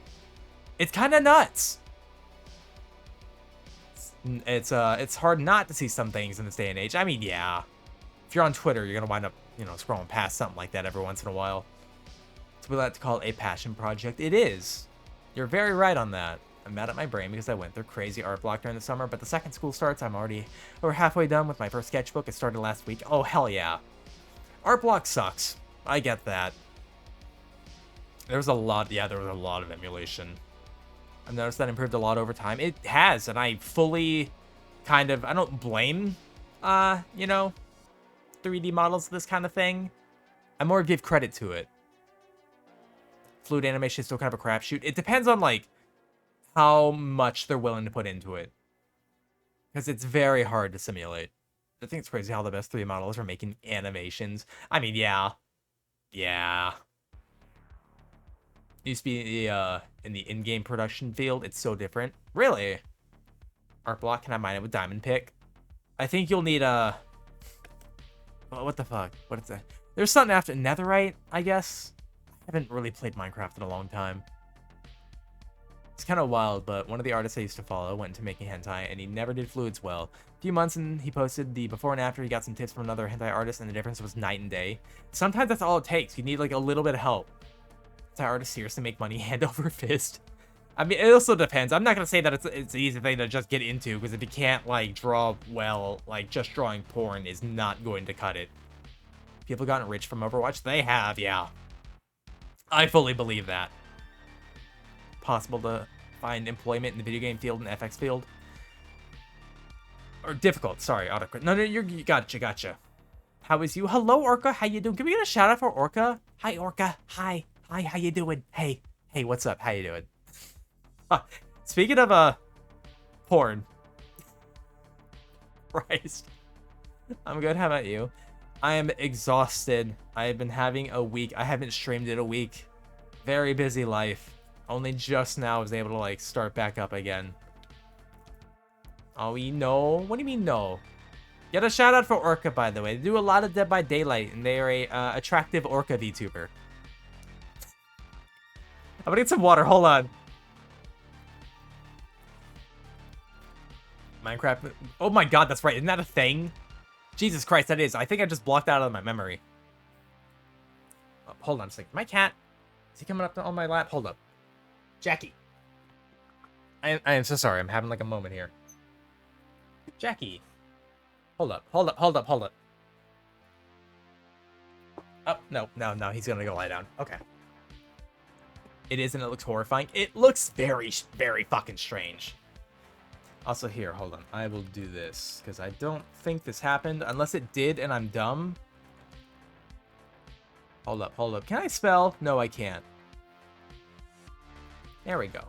It's kind of nuts. It's hard not to see some things in this day and age. I mean, yeah, if you're on Twitter, you're gonna wind up, you know, scrolling past something like that every once in a while. So we like to call it a passion project. It is. You're very right on that. I'm mad at my brain because I went through crazy art block during the summer, but the second school starts, I'm already over halfway done with my first sketchbook. It started last week. Oh, hell yeah. Art block sucks. I get that. There was a lot of emulation. I've noticed that improved a lot over time. It has, and I fully I don't blame, 3D models of this kind of thing. I more give credit to it. Fluid animation is still kind of a crapshoot. It depends on, like, how much they're willing to put into it. Because it's very hard to simulate. I think it's crazy how the best 3D models are making animations. I mean, yeah. Yeah. Used to be in the in-game production field. It's so different. Really? Art block, can I mine it with diamond pick? I think you'll need a... what the fuck? What is that? There's something after netherite, I guess. I haven't really played Minecraft in a long time. It's kind of wild, but one of the artists I used to follow went into making hentai, and he never did fluids well. A few months and he posted the before and after. He got some tips from another hentai artist, and the difference was night and day. Sometimes that's all it takes. You need, like, a little bit of help. Hentai artists seriously make money hand over fist. I mean, it also depends. I'm not going to say that it's an easy thing to just get into, because if you can't, like, draw well, like, just drawing porn is not going to cut it. People gotten rich from Overwatch? They have, yeah. I fully believe that. Possible to find employment in the video game field and FX field. Or difficult, sorry, autocorrect. No, you gotcha. How is you? Hello, Orca, how you doing? Can we get a shout out for Orca? Hi, Orca. Hi, how you doing? Hey, what's up? How you doing? Speaking of, porn. Christ. I'm good, how about you? I am exhausted. I have been having a week. I haven't streamed in a week. Very busy life. Only just now was able to, like, start back up again. Oh, we know? What do you mean, no? Get a shout out for Orca, by the way. They do a lot of Dead by Daylight, and they are a attractive Orca VTuber. I'm gonna get some water. Hold on. Minecraft. Oh my god, that's right. Isn't that a thing? Jesus Christ, that is. I think I just blocked that out of my memory. Oh, hold on a second. My cat. Is he coming up on my lap? Hold up. Jackie. I am so sorry. I'm having like a moment here. Jackie. Hold up. Oh, no. He's gonna go lie down. Okay. It is, and it looks horrifying. It looks very, very fucking strange. Also, here, hold on. I will do this, because I don't think this happened, unless it did and I'm dumb. Hold up. Can I spell? No, I can't. There we go.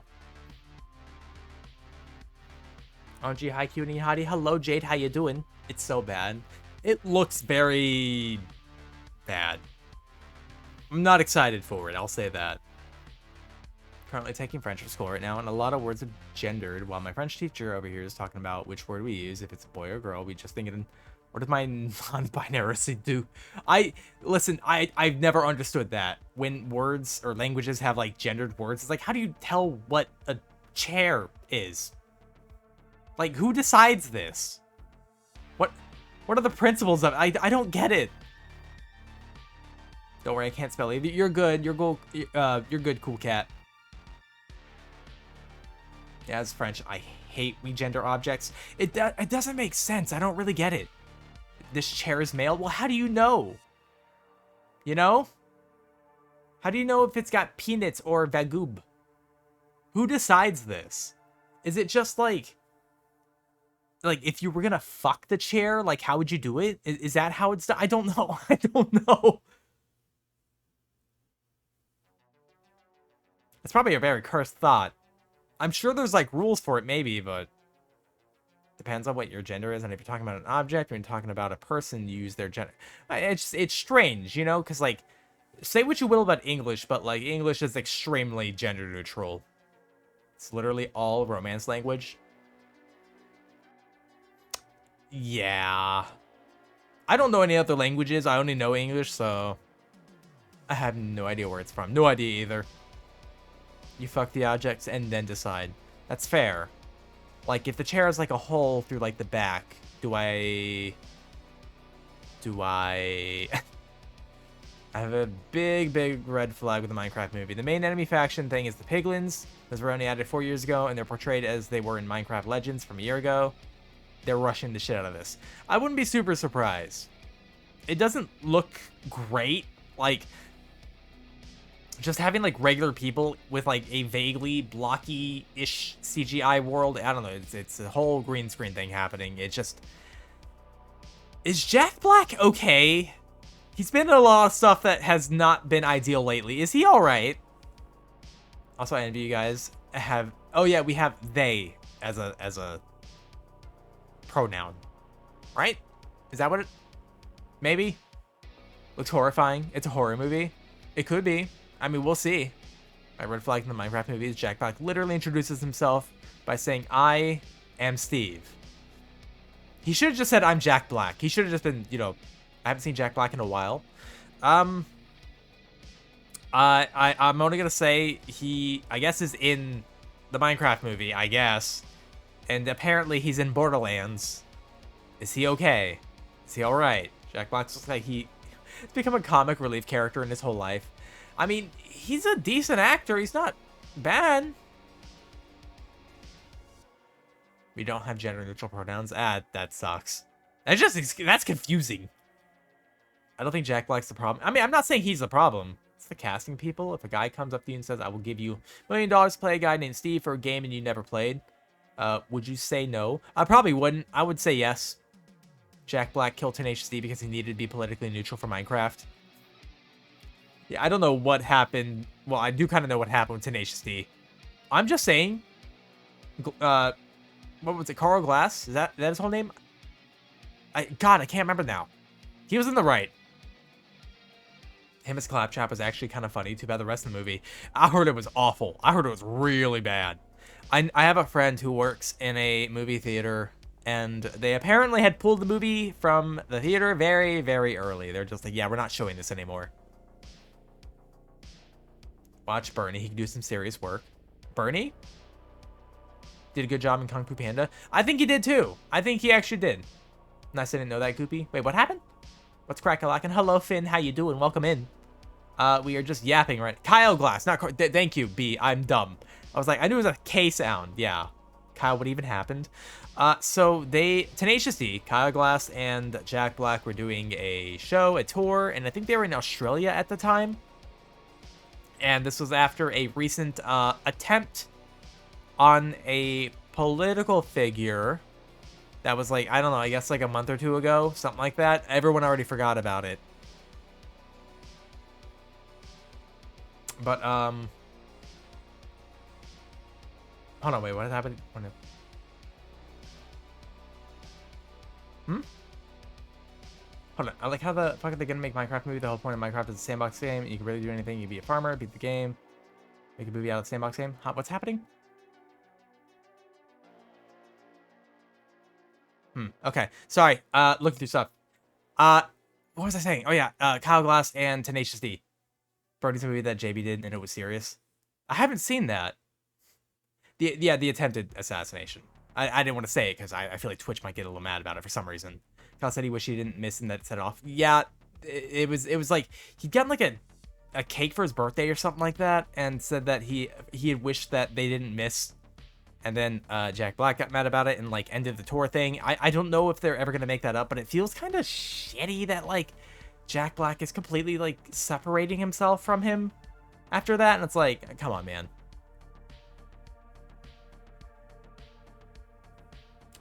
OG, hi, cutie, hottie. Hello, Jade, how you doing? It's so bad. It looks very bad. I'm not excited for it, I'll say that. Currently taking French for school right now, and a lot of words are gendered, while my French teacher over here is talking about which word we use, if it's a boy or girl. We just thinking, what does my non-binary do? Listen, I've never understood that. When words or languages have, like, gendered words, it's like, how do you tell what a chair is? Like, who decides this? What are the principles of it? I don't get it. Don't worry, I can't spell either. You're good. You're good, cool cat. Yeah, it's French. I hate we gender objects. It doesn't make sense. I don't really get it. This chair is male? Well, how do you know? You know? How do you know if it's got peanuts or vagoob? Who decides this? Is it just like if you were gonna fuck the chair, like, how would you do it? Is that how it's done? I don't know. I don't know. It's probably a very cursed thought. I'm sure there's, like, rules for it, maybe, but depends on what your gender is. And if you're talking about an object or you're talking about a person, you use their gender. It's strange, you know? Because, like, say what you will about English, but, like, English is extremely gender neutral. It's literally all romance language. Yeah. I don't know any other languages. I only know English, so I have no idea where it's from. No idea either. You fuck the objects and then decide. That's fair. Like, if the chair has, like, a hole through, like, the back, do I I have a big red flag with the Minecraft movie. The main enemy faction thing is the Piglins. Those were only added 4 years ago, and they're portrayed as they were in Minecraft Legends from a year ago. They're rushing the shit out of this. I wouldn't be super surprised. It doesn't look great. Like, just having, like, regular people with, like, a vaguely blocky-ish CGI world. I don't know. It's a whole green screen thing happening. It just... Is Jack Black okay? He's been in a lot of stuff that has not been ideal lately. Is he alright? Also, I envy you guys have... Oh, yeah, we have they as a pronoun. Right? Is that what it... Maybe? Looks horrifying. It's a horror movie. It could be. I mean, we'll see. My red flag in the Minecraft movie is Jack Black literally introduces himself by saying, I am Steve. He should have just said, I'm Jack Black. He should have just been, you know... I haven't seen Jack Black in a while. I'm only gonna say he, I guess, is in the Minecraft movie, I guess. And apparently he's in Borderlands. Is he okay? Is he alright? Jack Black looks like he's become a comic relief character in his whole life. I mean, he's a decent actor. He's not bad. We don't have gender neutral pronouns. That sucks. That's confusing. I don't think Jack Black's the problem. I mean, I'm not saying he's the problem. It's the casting people. If a guy comes up to you and says, I will give you $1 million to play a guy named Steve for a game and you never played, would you say no? I probably wouldn't. I would say yes. Jack Black killed Tenacious D because he needed to be politically neutral for Minecraft. Yeah, I don't know what happened. Well, I do kind of know what happened with Tenacious D. I'm just saying. What was it? Carl Glass? Is that his whole name? God, I can't remember now. He was in the right. Him as Claptrap was actually kind of funny. Too bad the rest of the movie. I heard it was awful. I heard it was really bad. I have a friend who works in a movie theater, and they apparently had pulled the movie from the theater very, very early. They're just like, yeah, we're not showing this anymore. Watch Bernie. He can do some serious work. Bernie? Did a good job in Kung Fu Panda. I think he did, too. I think he actually did. Nice I didn't know that, Goopy. Wait, what happened? What's crack-a-lackin'? Hello, Finn. How you doing? Welcome in. We are just yapping, right? Kyle Glass. Not thank you, B. I'm dumb. I was like, I knew it was a K sound. Yeah. Kyle, what even happened? So Tenacious D, Kyle Glass, and Jack Black were doing a show, a tour, and I think they were in Australia at the time. And this was after a recent attempt on a political figure that was like, I don't know, I guess like a month or two ago, something like that. Everyone already forgot about it. But, hold on, wait, what happened? Hold on, I like how the fuck are they gonna make Minecraft movie? The whole point of Minecraft is a sandbox game. You can really do anything. You can be a farmer, beat the game, make a movie out of the sandbox game. Huh, what's happening? Okay, sorry, looking through stuff. What was I saying? Oh yeah, Kyle Glass and Tenacious D. Birdie's movie that JB did, and it was serious. I haven't seen that. The attempted assassination. I didn't want to say it because I feel like Twitch might get a little mad about it for some reason. Kyle said he wished he didn't miss and that set it off. Yeah, it was like he'd gotten like a cake for his birthday or something like that, and said that he had wished that they didn't miss. And then Jack Black got mad about it and like ended the tour thing. I don't know if they're ever gonna make that up, but it feels kind of shitty that like Jack Black is completely like separating himself from him after that, and it's like, come on, man.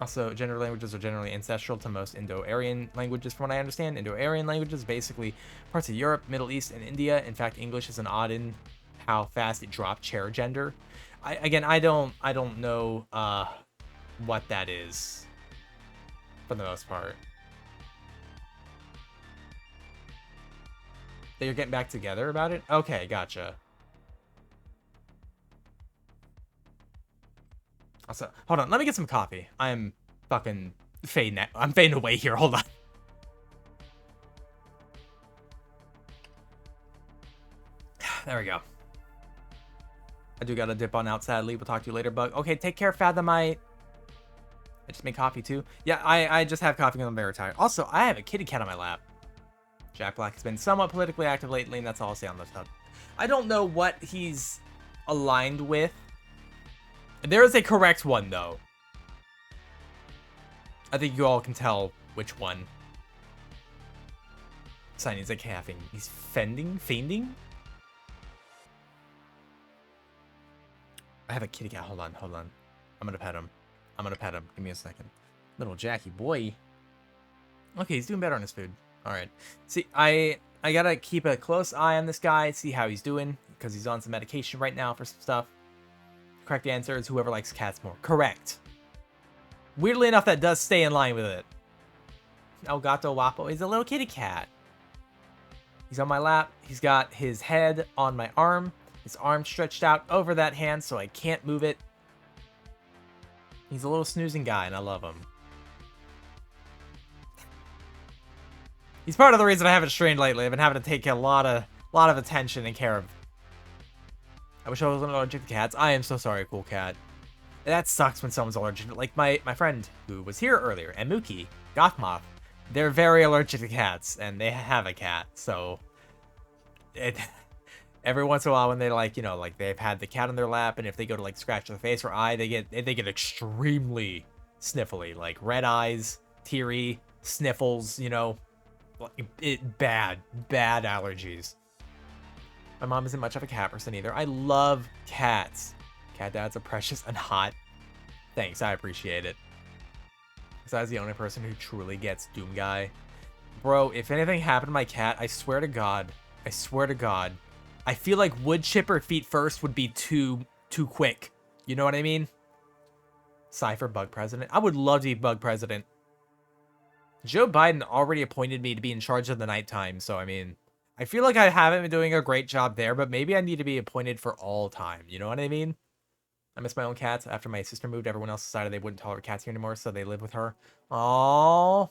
Also, gender languages are generally ancestral to most Indo-Aryan languages, from what I understand. Indo-Aryan languages, basically parts of Europe, Middle East, and India. In fact, English is an odd in how fast it dropped chair gender. I don't know what that is for the most part. They're getting back together about it? Okay, gotcha. Also, hold on, let me get some coffee. I'm fucking fading. I'm fading away here. Hold on. There we go. I do gotta dip on out, sadly. We'll talk to you later, Bug. Okay, take care, Fathomite. I just made coffee, too. Yeah, I just have coffee because I'm very tired. Also, I have a kitty cat on my lap. Jack Black has been somewhat politically active lately, and that's all I'll say on this hub. I don't know what he's aligned with. There is a correct one, though. I think you all can tell which one. Signing's like halving. He's feinding? I have a kitty cat. Hold on. I'm gonna pet him. Give me a second. Little Jackie boy. Okay, he's doing better on his food. Alright. See, I gotta keep a close eye on this guy, see how he's doing, because he's on some medication right now for some stuff. Correct answer is whoever likes cats more. Correct. Weirdly enough, that does stay in line with it. El Gato Wapo is a little kitty cat. He's on my lap. He's got his head on my arm. His arm stretched out over that hand, so I can't move it. He's a little snoozing guy, and I love him. He's part of the reason I haven't streamed lately. I've been having to take a lot of attention and care of. I wish I wasn't allergic to cats. I am so sorry, cool cat. That sucks when someone's allergic. Like my friend who was here earlier, and Mookie, Gothmoth. They're very allergic to cats, and they have a cat, so every once in a while when they like, you know, like they've had the cat on their lap, and if they go to like scratch their face or eye, they get extremely sniffly, like red eyes, teary, sniffles, you know, bad allergies. My mom isn't much of a cat person either. I love cats. Cat dads are precious and hot. Thanks, I appreciate it. Besides the only person who truly gets Doom Guy. Bro, if anything happened to my cat, I swear to God. I feel like wood chipper feet first would be too quick. You know what I mean? Cypher bug president. I would love to be bug president. Joe Biden already appointed me to be in charge of the nighttime, so I mean, I feel like I haven't been doing a great job there, but maybe I need to be appointed for all time. You know what I mean? I miss my own cats. After my sister moved, everyone else decided they wouldn't tolerate cats here anymore, so they live with her. Aww.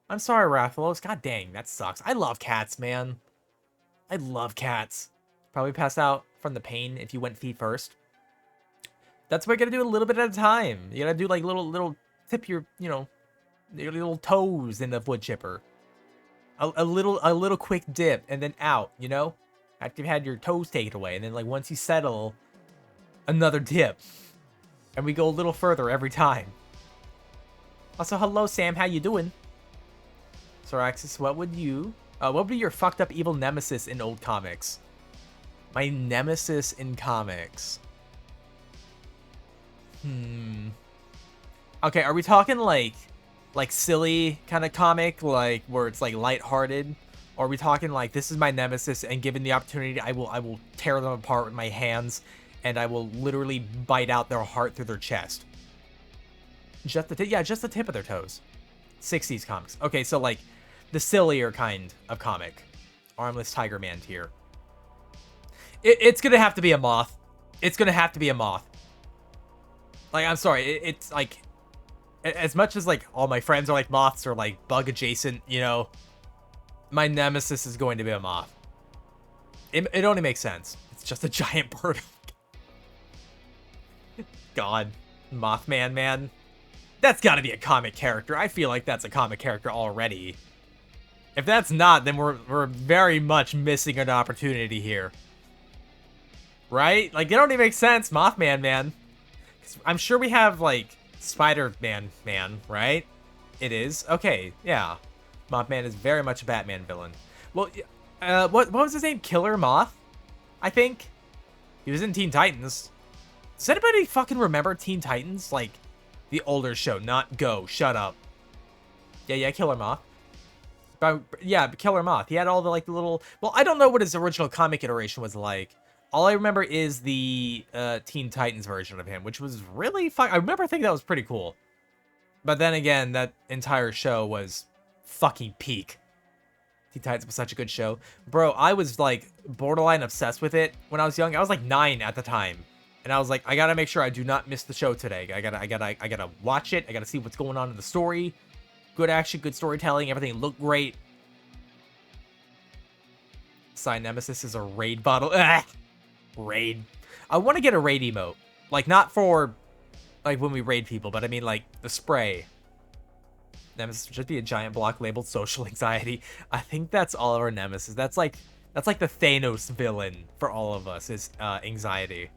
I'm sorry, Rathalos. God dang, that sucks. I love cats, man. I love cats. Probably pass out from the pain if you went feet first. That's why you gotta do a little bit at a time. You gotta do like little tip your, you know, your little toes in the wood chipper. A little quick dip and then out, you know? After you've had your toes taken away, and then like once you settle, another dip. And we go a little further every time. Also, hello Sam, how you doing? Soraxis, what would be your fucked up evil nemesis in old comics? My nemesis in comics. Okay, are we talking like silly kind of comic, like where it's like lighthearted? Or are we talking like this is my nemesis, and given the opportunity, I will tear them apart with my hands, and I will literally bite out their heart through their chest? Just the just the tip of their toes. 60s comics. Okay, so like the sillier kind of comic. Armless Tiger Man tier. It's gonna have to be a moth. It's gonna have to be a moth. Like, I'm sorry, it's like, as much as like all my friends are like moths or like bug adjacent, you know, my nemesis is going to be a moth. It only makes sense. It's just a giant bird. God, Mothman, man. That's gotta be a comic character. I feel like that's a comic character already. If that's not, then we're very much missing an opportunity here. Right? Like, it only makes sense, Mothman, man. 'Cause I'm sure we have, like, Spider-Man, right? It is? Okay, yeah. Mothman is very much a Batman villain. Well, what was his name? Killer Moth? I think? He was in Teen Titans. Does anybody fucking remember Teen Titans? Like, the older show, not Go. Shut up. Yeah, Killer Moth. But, yeah, Killer Moth. He had all the, like, the little... Well, I don't know what his original comic iteration was like. All I remember is the Teen Titans version of him, which was really fun. I remember thinking that was pretty cool. But then again, that entire show was fucking peak. Teen Titans was such a good show. Bro, I was, like, borderline obsessed with it when I was young. I was, like, 9 at the time. And I was like, I gotta make sure I do not miss the show today. I gotta watch it. I gotta see what's going on in the story. Good action, good storytelling. Everything looked great. Sign Nemesis is a raid bottle. Ah! Raid. I want to get a raid emote. Like, not for, like, when we raid people, but I mean, like, the spray. Nemesis should be a giant block labeled social anxiety. I think that's all of our nemesis. That's like the Thanos villain for all of us is anxiety.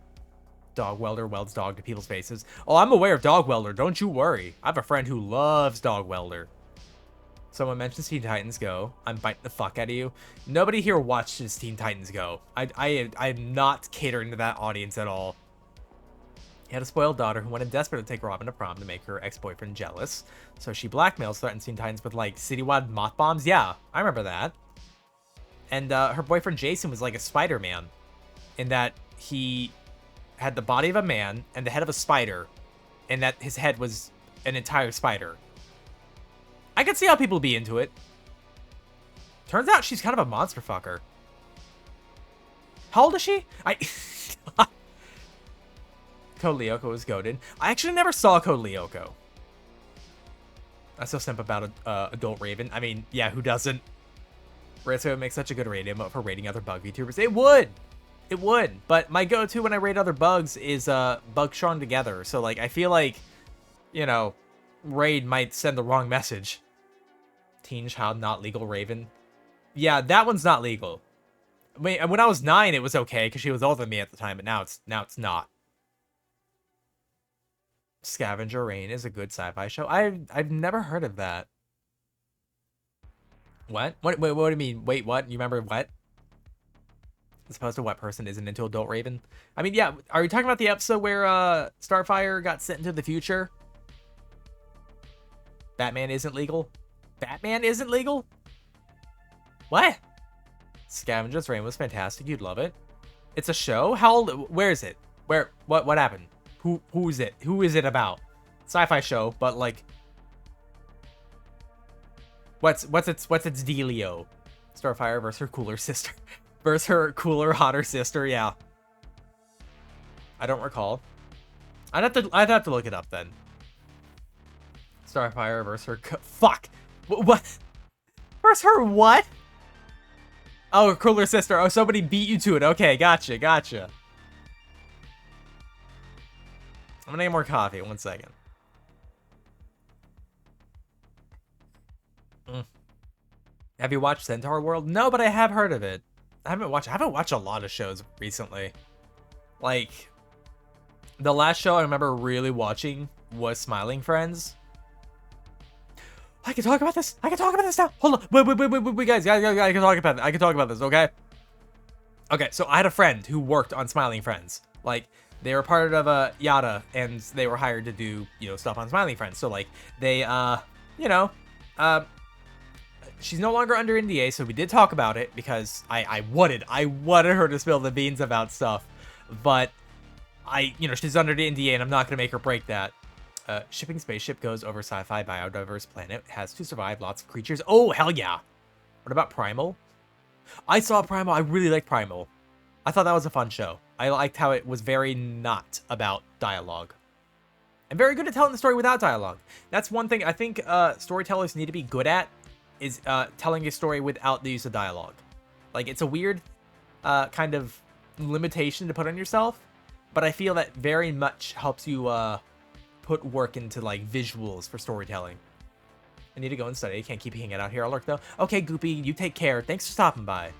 Dog welder welds dog to people's faces. Oh, I'm aware of dog welder. Don't you worry. I have a friend who loves dog welder. Someone mentions Teen Titans Go. I'm biting the fuck out of you. Nobody here watches Teen Titans Go. I'm not catering to that audience at all. He had a spoiled daughter who wanted desperate to take Robin to prom to make her ex-boyfriend jealous. So she blackmails, threatens Teen Titans with like citywide moth bombs. Yeah, I remember that. And her boyfriend Jason was like a Spider-Man in that he had the body of a man and the head of a spider, and that his head was an entire spider. I could see how people be into it. Turns out she's kind of a monster fucker. How old is she? Code Lyoko is goated. I actually never saw Code Lyoko. I still simp about Adult Raven. I mean, yeah, who doesn't? Ritsu would make such a good raid emote for raiding other bug VTubers. It would! It would, but my go-to when I raid other bugs is Bug Strong Together. So, like, I feel like, you know, raid might send the wrong message. Teen Child Not Legal Raven. Yeah, that one's not legal. I mean, when I was 9, it was okay, because she was older than me at the time, but now it's not. Scavenger Rain is a good sci-fi show. I've never heard of that. What? Wait, what do you mean? Wait, what? You remember what? As opposed to what person isn't into Adult Raven? I mean, yeah, are you talking about the episode where Starfire got sent into the future? Batman isn't legal? Batman isn't legal? What? Scavenger's Rain was fantastic. You'd love it. It's a show? How old? Where is it? Where? What happened? Who is it? Who is it about? Sci-fi show, but like, what's its dealio? Starfire versus her cooler sister. Versus her cooler, hotter sister, yeah. I don't recall. I'd have to look it up then. Starfire versus her fuck! What? Versus her what? Oh, her cooler sister. Oh, somebody beat you to it. Okay, gotcha. I'm gonna get more coffee. 1 second. Have you watched Centaur World? No, but I have heard of it. I haven't watched a lot of shows recently. Like, the last show I remember really watching was Smiling Friends. I can talk about this now. Hold on. Wait, guys. I can talk about this, okay? Okay, so I had a friend who worked on Smiling Friends. Like, they were part of Yada, and they were hired to do, you know, stuff on Smiling Friends. So, like, they, she's no longer under NDA, so we did talk about it because I wanted her to spill the beans about stuff, but she's under the NDA and I'm not gonna make her break that. Shipping spaceship goes over sci-fi biodiverse planet, has to survive, lots of creatures. Oh, hell yeah. What about Primal? I saw Primal. I really liked Primal. I thought that was a fun show. I liked how it was very not about dialogue. And very good at telling the story without dialogue. That's one thing I think storytellers need to be good at, is telling a story without the use of dialogue. Like, it's a weird kind of limitation to put on yourself, but I feel that very much helps you put work into, like, visuals for storytelling. I need to go and study. I can't keep hanging out here. I'll lurk, though. Okay, Goopy, you take care. Thanks for stopping by.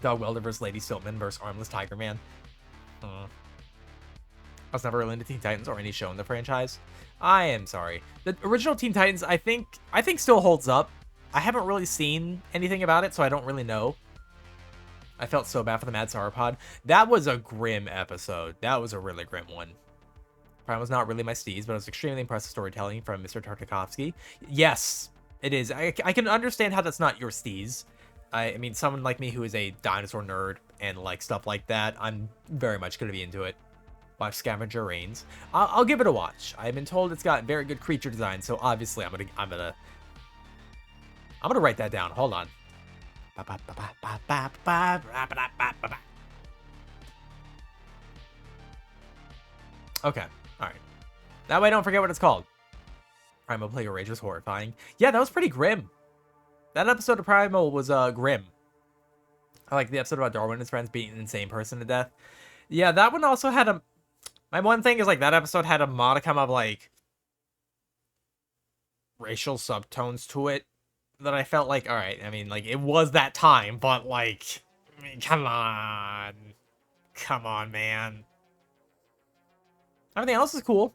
Dog Welder versus Lady Siltman versus Armless Tiger Man. I was never really into Teen Titans or any show in the franchise. I am sorry. The original Teen Titans, I think still holds up. I haven't really seen anything about it, so I don't really know. I felt so bad for the Mad Sauropod. That was a grim episode. That was a really grim one. Prime was not really my steez, but I was extremely impressed with storytelling from Mr. Tartakovsky. Yes, it is. I can understand how that's not your steez. I mean, someone like me who is a dinosaur nerd and like stuff like that, I'm very much going to be into it. Watch Scavenger Reigns. I'll give it a watch. I've been told it's got very good creature design, so obviously I'm gonna write that down. Hold on. Okay, all right. That way I don't forget what it's called. Primal Player Rage was horrifying. Yeah, that was pretty grim. That episode of Primal was grim. I like the episode about Darwin and his friends beating an insane person to death. Yeah, that one also had a... My one thing is, like, that episode had a modicum of, like... racial subtones to it that I felt like, all right, I mean, like, it was that time, but, like, I mean, come on. Come on, man. Everything else is cool.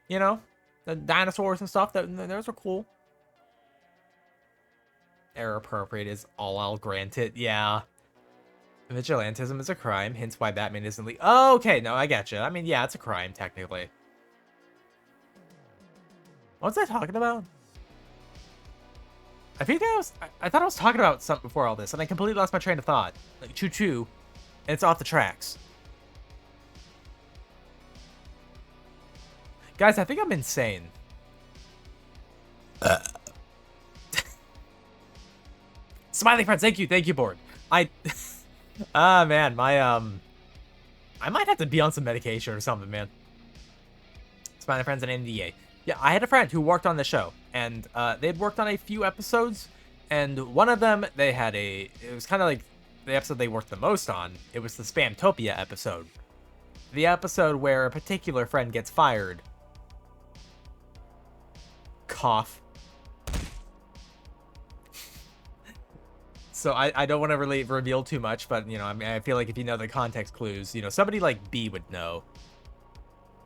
You know? The dinosaurs and stuff, those are cool. Error appropriate is all I'll grant it, yeah. Vigilantism is a crime, hence why Batman isn't legal. Oh, okay, no, I getcha. I mean, yeah, it's a crime, technically. What was I talking about? I think I thought I was talking about something before all this, and I completely lost my train of thought. Like, choo-choo, and it's off the tracks. Guys, I think I'm insane. Smiling friends, thank you, board. Man, I might have to be on some medication or something, man. Smiling friends and NDA. Yeah, I had a friend who worked on the show, and they'd worked on a few episodes, and one of them, it was kind of like the episode they worked the most on. It was the Spamtopia episode. The episode where a particular friend gets fired. Cough. So I don't want to really reveal too much, but, you know, I mean, I feel like if you know the context clues, you know, somebody like B would know.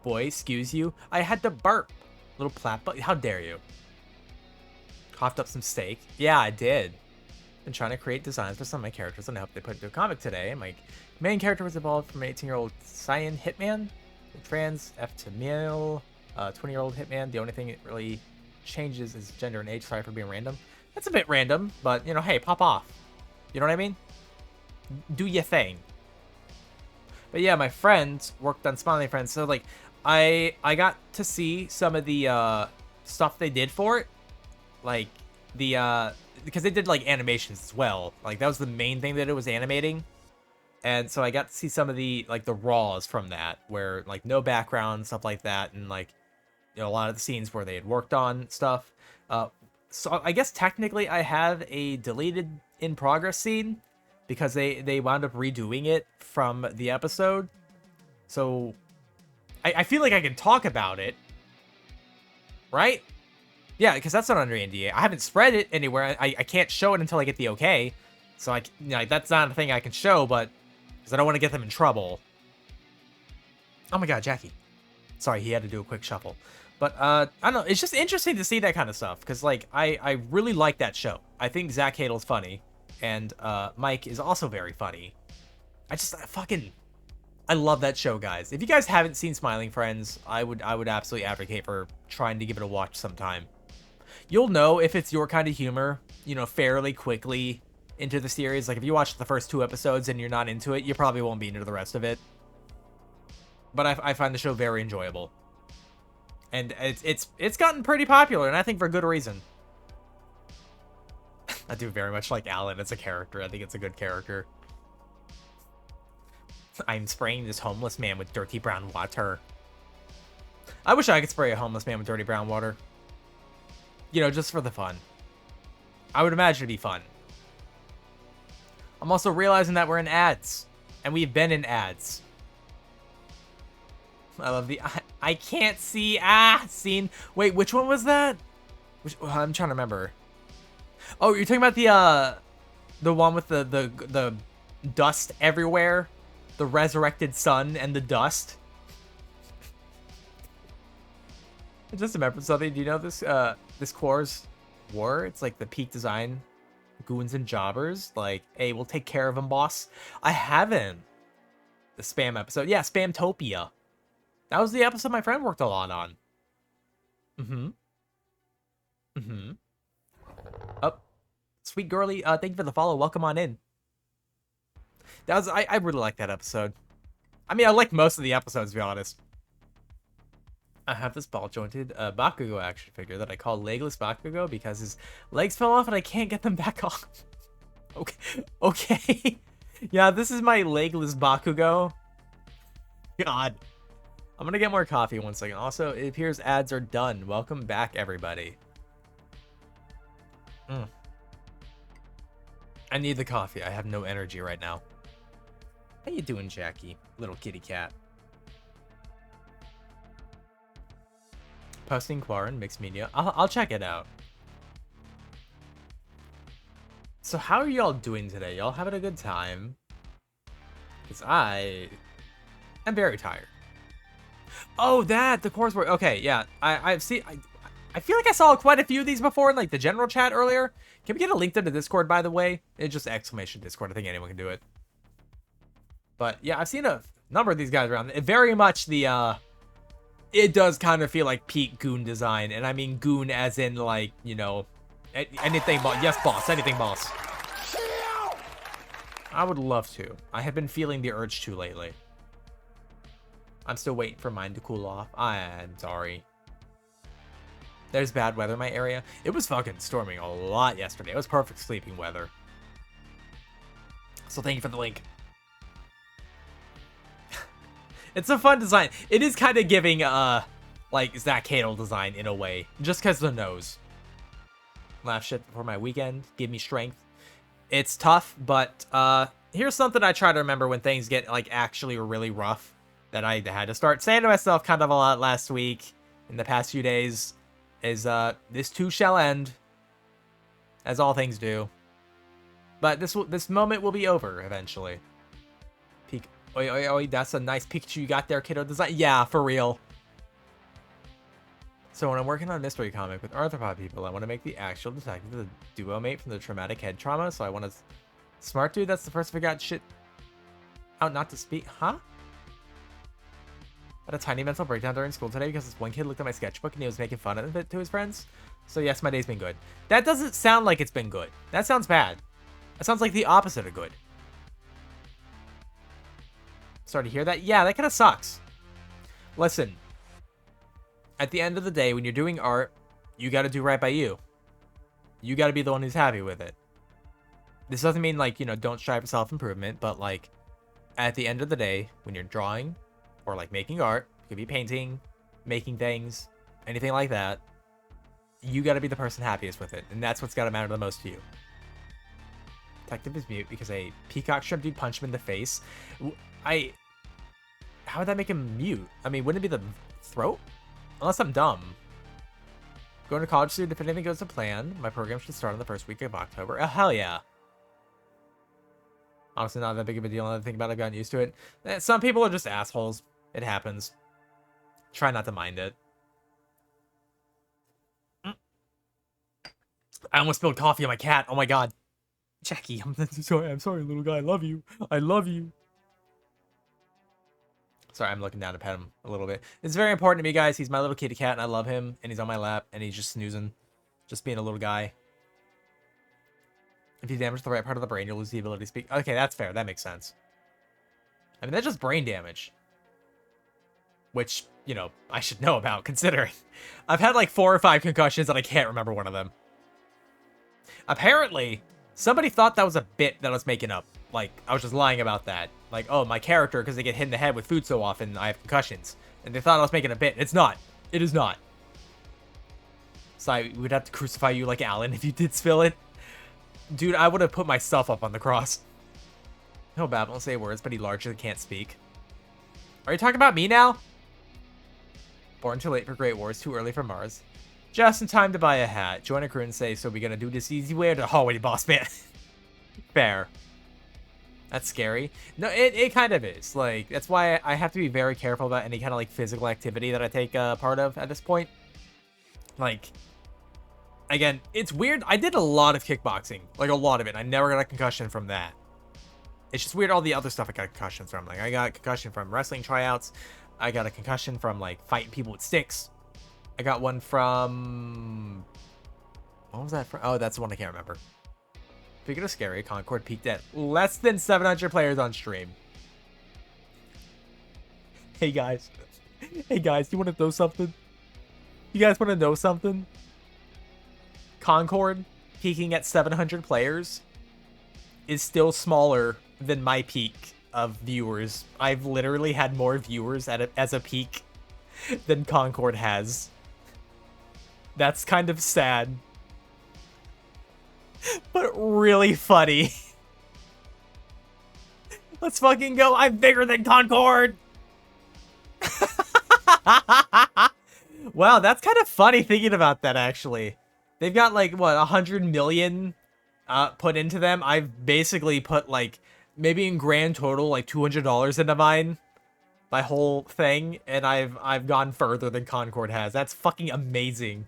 Boy, excuse you. I had to burp. Little plap, but how dare you? Coughed up some steak. Yeah, I did. Been trying to create designs for some of my characters, and I hope they put into a comic today. My main character was evolved from an 18-year-old Cyan Hitman, trans F to male, 20-year-old Hitman. The only thing it really changes is gender and age. Sorry for being random. That's a bit random, but, you know, hey, pop off. You know what I mean? Do your thing. But yeah, my friends worked on Smiling Friends, so, like, I got to see some of the stuff they did for it. Like, because they did, like, animations as well. Like, that was the main thing that it was animating. And so I got to see some of the, like, the raws from that, where, like, no background, stuff like that, and, like, you know, a lot of the scenes where they had worked on stuff. So I guess technically I have a deleted in progress scene because they wound up redoing it from the episode. So I feel like I can talk about it, right? Yeah, because that's not under NDA. I haven't spread it anywhere. I can't show it until I get the okay. So you know, that's not a thing I can show, but because I don't want to get them in trouble. Oh my god, Jackie. Sorry, he had to do a quick shuffle. But, I don't know, it's just interesting to see that kind of stuff, because, like, I really like that show. I think Zach Hadel's funny, and, Mike is also very funny. I love that show, guys. If you guys haven't seen Smiling Friends, I would absolutely advocate for trying to give it a watch sometime. You'll know if it's your kind of humor, you know, fairly quickly into the series. Like, if you watch the first 2 episodes and you're not into it, you probably won't be into the rest of it. But I find the show very enjoyable. And it's gotten pretty popular, and I think for good reason. I do very much like Alan as a character. I think it's a good character. I'm spraying this homeless man with dirty brown water. I wish I could spray a homeless man with dirty brown water. You know, just for the fun. I would imagine it'd be fun. I'm also realizing that we're in ads. And we've been in ads. I love the... I can't see... scene. Wait, which one was that? I'm trying to remember. Oh, you're talking about the one with the dust everywhere? The resurrected sun and the dust? I just remembered something. Do you know this, this Core's War? It's like the Peak Design goons and jobbers. Like, hey, we'll take care of them, boss. I haven't. The spam episode. Yeah, Spamtopia. That was the episode my friend worked a lot on. Oh, sweet girly. Thank you for the follow. Welcome on in. That was I really like that episode. I mean, I like most of the episodes, to be honest. I have this ball-jointed Bakugo action figure that I call Legless Bakugo because his legs fell off and I can't get them back on. Okay. Yeah, this is my Legless Bakugo. God. I'm gonna get more coffee 1 second. Also, it appears ads are done. Welcome back, everybody. I need the coffee. I have no energy right now. How you doing, Jackie? Little kitty cat. Posting Quarren, Mixed Media. I'll check it out. So how are y'all doing today? Y'all having a good time? Because I am very tired. Oh, the course work. Okay, yeah. I've seen... I feel like I saw quite a few of these before in, like, the general chat earlier. Can we get a link to the Discord, by the way? It's just exclamation Discord. I think anyone can do it. But, yeah, I've seen a number of these guys around. It very much the, it does kind of feel like peak Goon design. And I mean Goon as in, like, you know, anything boss. Yes, boss. Anything boss. I would love to. I have been feeling the urge to lately. I'm still waiting for mine to cool off. I'm sorry. There's bad weather in my area. It was fucking storming a lot yesterday. It was perfect sleeping weather. So thank you for the link. It's a fun design. It is kind of giving, like, Zach Cadle design in a way. Just because of the nose. Laugh shit before my weekend. Give me strength. It's tough, but, here's something I try to remember when things get, like, actually really rough. That I had to start saying to myself kind of a lot last week. In the past few days. Is, this too shall end. As all things do. But this moment will be over eventually. Peek. Oi, oi, oi, that's a nice Pikachu you got there, kiddo design. Yeah, for real. So when I'm working on a mystery comic with arthropod people, I want to make the actual detective the duo mate from the traumatic head trauma. So I want to... Smart dude, that's the first figure out shit out not to speak. Huh? I had a tiny mental breakdown during school today because this one kid looked at my sketchbook and he was making fun of it to his friends. So yes, my day's been good. That doesn't sound like it's been good. That sounds bad. That sounds like the opposite of good. Sorry to hear that. Yeah, that kind of sucks. Listen. At the end of the day, when you're doing art, you got to do right by you. You got to be the one who's happy with it. This doesn't mean, like, you know, don't strive for self-improvement, but, like, at the end of the day, when you're drawing... or like making art, it could be painting, making things, anything like that. You gotta be the person happiest with it, and that's what's gotta matter the most to you. Detective is mute because a peacock shrimp dude punched him in the face. How would that make him mute? I mean, wouldn't it be the throat? Unless I'm dumb. Going to college soon, if anything goes to plan, my program should start on the first week of October. Oh, hell yeah. Honestly, not that big of a deal. Now that I think about it, I've gotten used to it. Some people are just assholes. It happens. Try not to mind it. I almost spilled coffee on my cat. Oh my god. Jackie, I'm sorry, little guy. I love you. I love you. Sorry, I'm looking down to pet him a little bit. It's very important to me, guys. He's my little kitty cat, and I love him. And he's on my lap, and he's just snoozing. Just being a little guy. If you damage the right part of the brain, you'll lose the ability to speak. Okay, that's fair. That makes sense. I mean, that's just brain damage. Which, you know, I should know about, considering. I've had like 4 or 5 concussions, and I can't remember one of them. Apparently, somebody thought that was a bit that I was making up. Like, I was just lying about that. Like, oh, my character, because they get hit in the head with food so often, I have concussions. And they thought I was making a bit. It's not. It is not. So I would have to crucify you like Alan if you did spill it. Dude, I would have put myself up on the cross. No, Babel won't say words, but he largely can't speak. Are you talking about me now? Born too late for Great Wars, too early for Mars. Just in time to buy a hat. Join a crew and say, so we gonna do this easy way or the hallway, boss man? Fair. That's scary. No, it kind of is. Like, that's why I have to be very careful about any kind of, like, physical activity that I take part of at this point. Like, again, it's weird. I did a lot of kickboxing. Like, a lot of it. I never got a concussion from that. It's just weird all the other stuff I got concussions from. Like, I got a concussion from wrestling tryouts. I got a concussion from, like, fighting people with sticks. I got one from... What was that from? Oh, that's the one I can't remember. Speaking of scary, Concord peaked at less than 700 players on stream. Hey, guys. Hey, guys, you want to know something? You guys want to know something? Concord peaking at 700 players is still smaller than my peak of viewers. I've literally had more viewers as a peak than Concord has. That's kind of sad. But really funny. Let's fucking go. I'm bigger than Concord. Wow, that's kind of funny thinking about that, actually. They've got, like, what, 100 million put into them? I've basically put, like, maybe in grand total, like, $200 into mine. My whole thing, and I've gone further than Concord has. That's fucking amazing.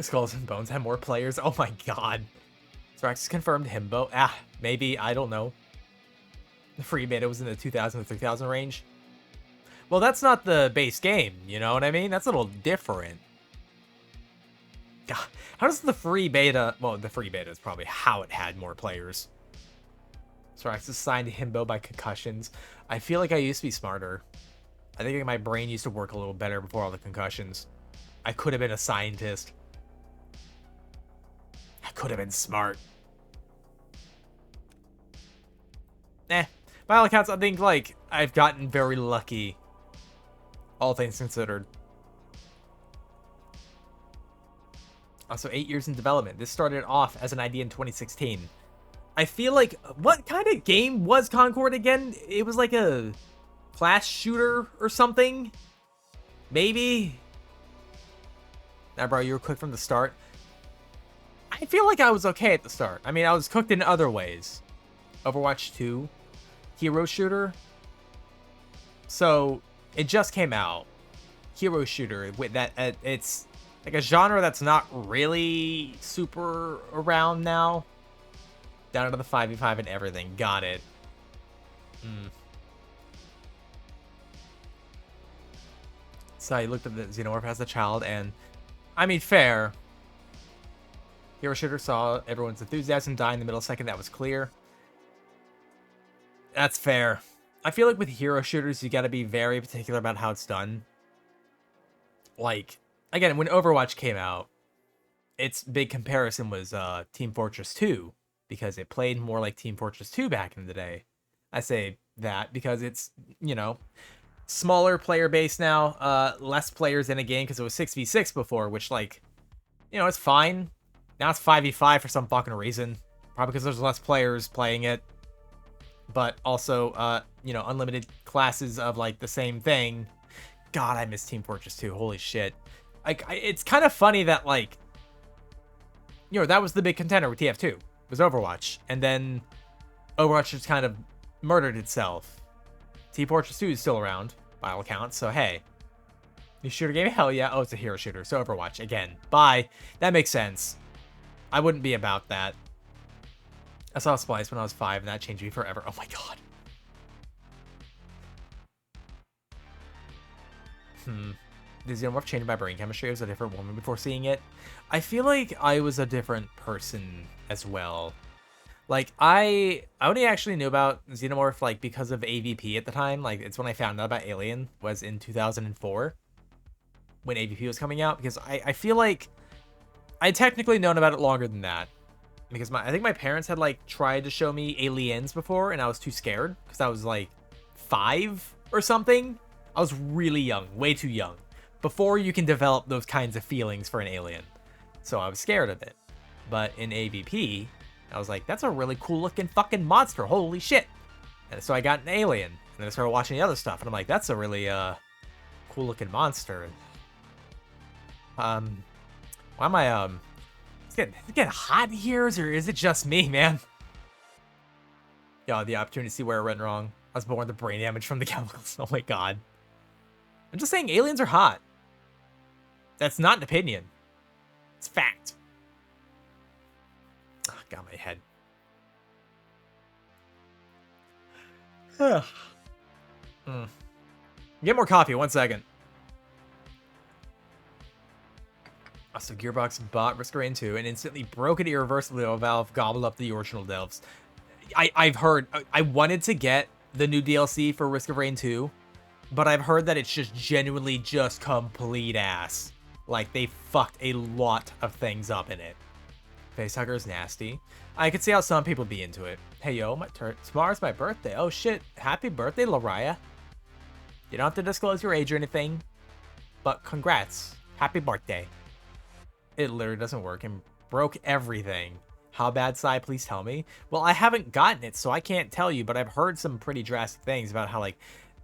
Skulls and Bones have more players. Oh my god. Thrax confirmed Himbo. Ah, maybe. I don't know. The free beta was in the 2,000 to 3,000 range. Well, that's not the base game, you know what I mean? That's a little different. God, how does the free beta... Well, the free beta is probably how it had more players. Thrax is signed to Himbo by concussions. I feel like I used to be smarter. I think my brain used to work a little better before all the concussions. I could have been a scientist. I could have been smart. By all accounts, I think, like, I've gotten very lucky. All things considered. Also, 8 years in development. This started off as an idea in 2016. I feel like, what kind of game was Concord again? It was like a class shooter or something? Maybe? Nah, bro, you were quick from the start. I feel like I was okay at the start. I mean, I was cooked in other ways. Overwatch 2. Hero shooter. So, it just came out. Hero shooter. With that, it's like a genre that's not really super around now. Down to the 5v5 and everything. Got it. So I looked at the Xenomorph as a child, and I mean, fair. Hero shooter saw everyone's enthusiasm die in the middle second. That was clear. That's fair. I feel like with hero shooters, you got to be very particular about how it's done. Like, again, when Overwatch came out, its big comparison was Team Fortress 2, because it played more like Team Fortress 2 back in the day. I say that because it's, you know, smaller player base now, less players in a game because it was 6v6 before, which, like, you know, it's fine. Now it's 5v5 for some fucking reason. Probably because there's less players playing it. But also, you know, unlimited classes of, like, the same thing. God, I miss Team Fortress 2. Holy shit. Like, it's kind of funny that, like, you know, that was the big contender with TF2. Was Overwatch. And then Overwatch just kind of murdered itself. Team Fortress 2 is still around, by all accounts. So, hey. New shooter game? Hell yeah. Oh, it's a hero shooter. So Overwatch. Again. Bye. That makes sense. I wouldn't be about that. I saw Splice when I was 5, and that changed me forever. Oh my god. Did Xenomorph change my brain chemistry? I was a different woman before seeing it. I feel like I was a different person as well. Like, I only actually knew about Xenomorph, like, because of AVP at the time. Like, it's when I found out about Alien, was in 2004. When AVP was coming out. Because I feel like I'd technically known about it longer than that. Because I think my parents had, like, tried to show me Aliens before, and I was too scared. Because I was, like, 5 or something. I was really young. Way too young. Before you can develop those kinds of feelings for an alien. So I was scared of it. But in AVP, I was like, that's a really cool looking fucking monster. Holy shit. And so I got an alien. And then I started watching the other stuff. And I'm like, that's a really cool looking monster. Why am I Is it getting hot here, or is it just me, man? Yeah, the opportunity to see where it went wrong. I was born with the brain damage from the chemicals. Oh my god. I'm just saying aliens are hot. That's not an opinion. It's fact. Oh, got my head. Get more coffee, 1 second. So Gearbox bought Risk of Rain 2 and instantly broke it irreversibly while Valve gobbled up the original devs. I've heard, I wanted to get the new DLC for Risk of Rain 2, but I've heard that it's just genuinely just complete ass. Like, they fucked a lot of things up in it. Facehugger is nasty. I could see how some people be into it. Hey yo, tomorrow's my birthday. Oh shit, happy birthday, Lariah. You don't have to disclose your age or anything, but congrats. Happy birthday. It literally doesn't work and broke everything. How bad, Sai? Please tell me. Well, I haven't gotten it, so I can't tell you, but I've heard some pretty drastic things about how, like,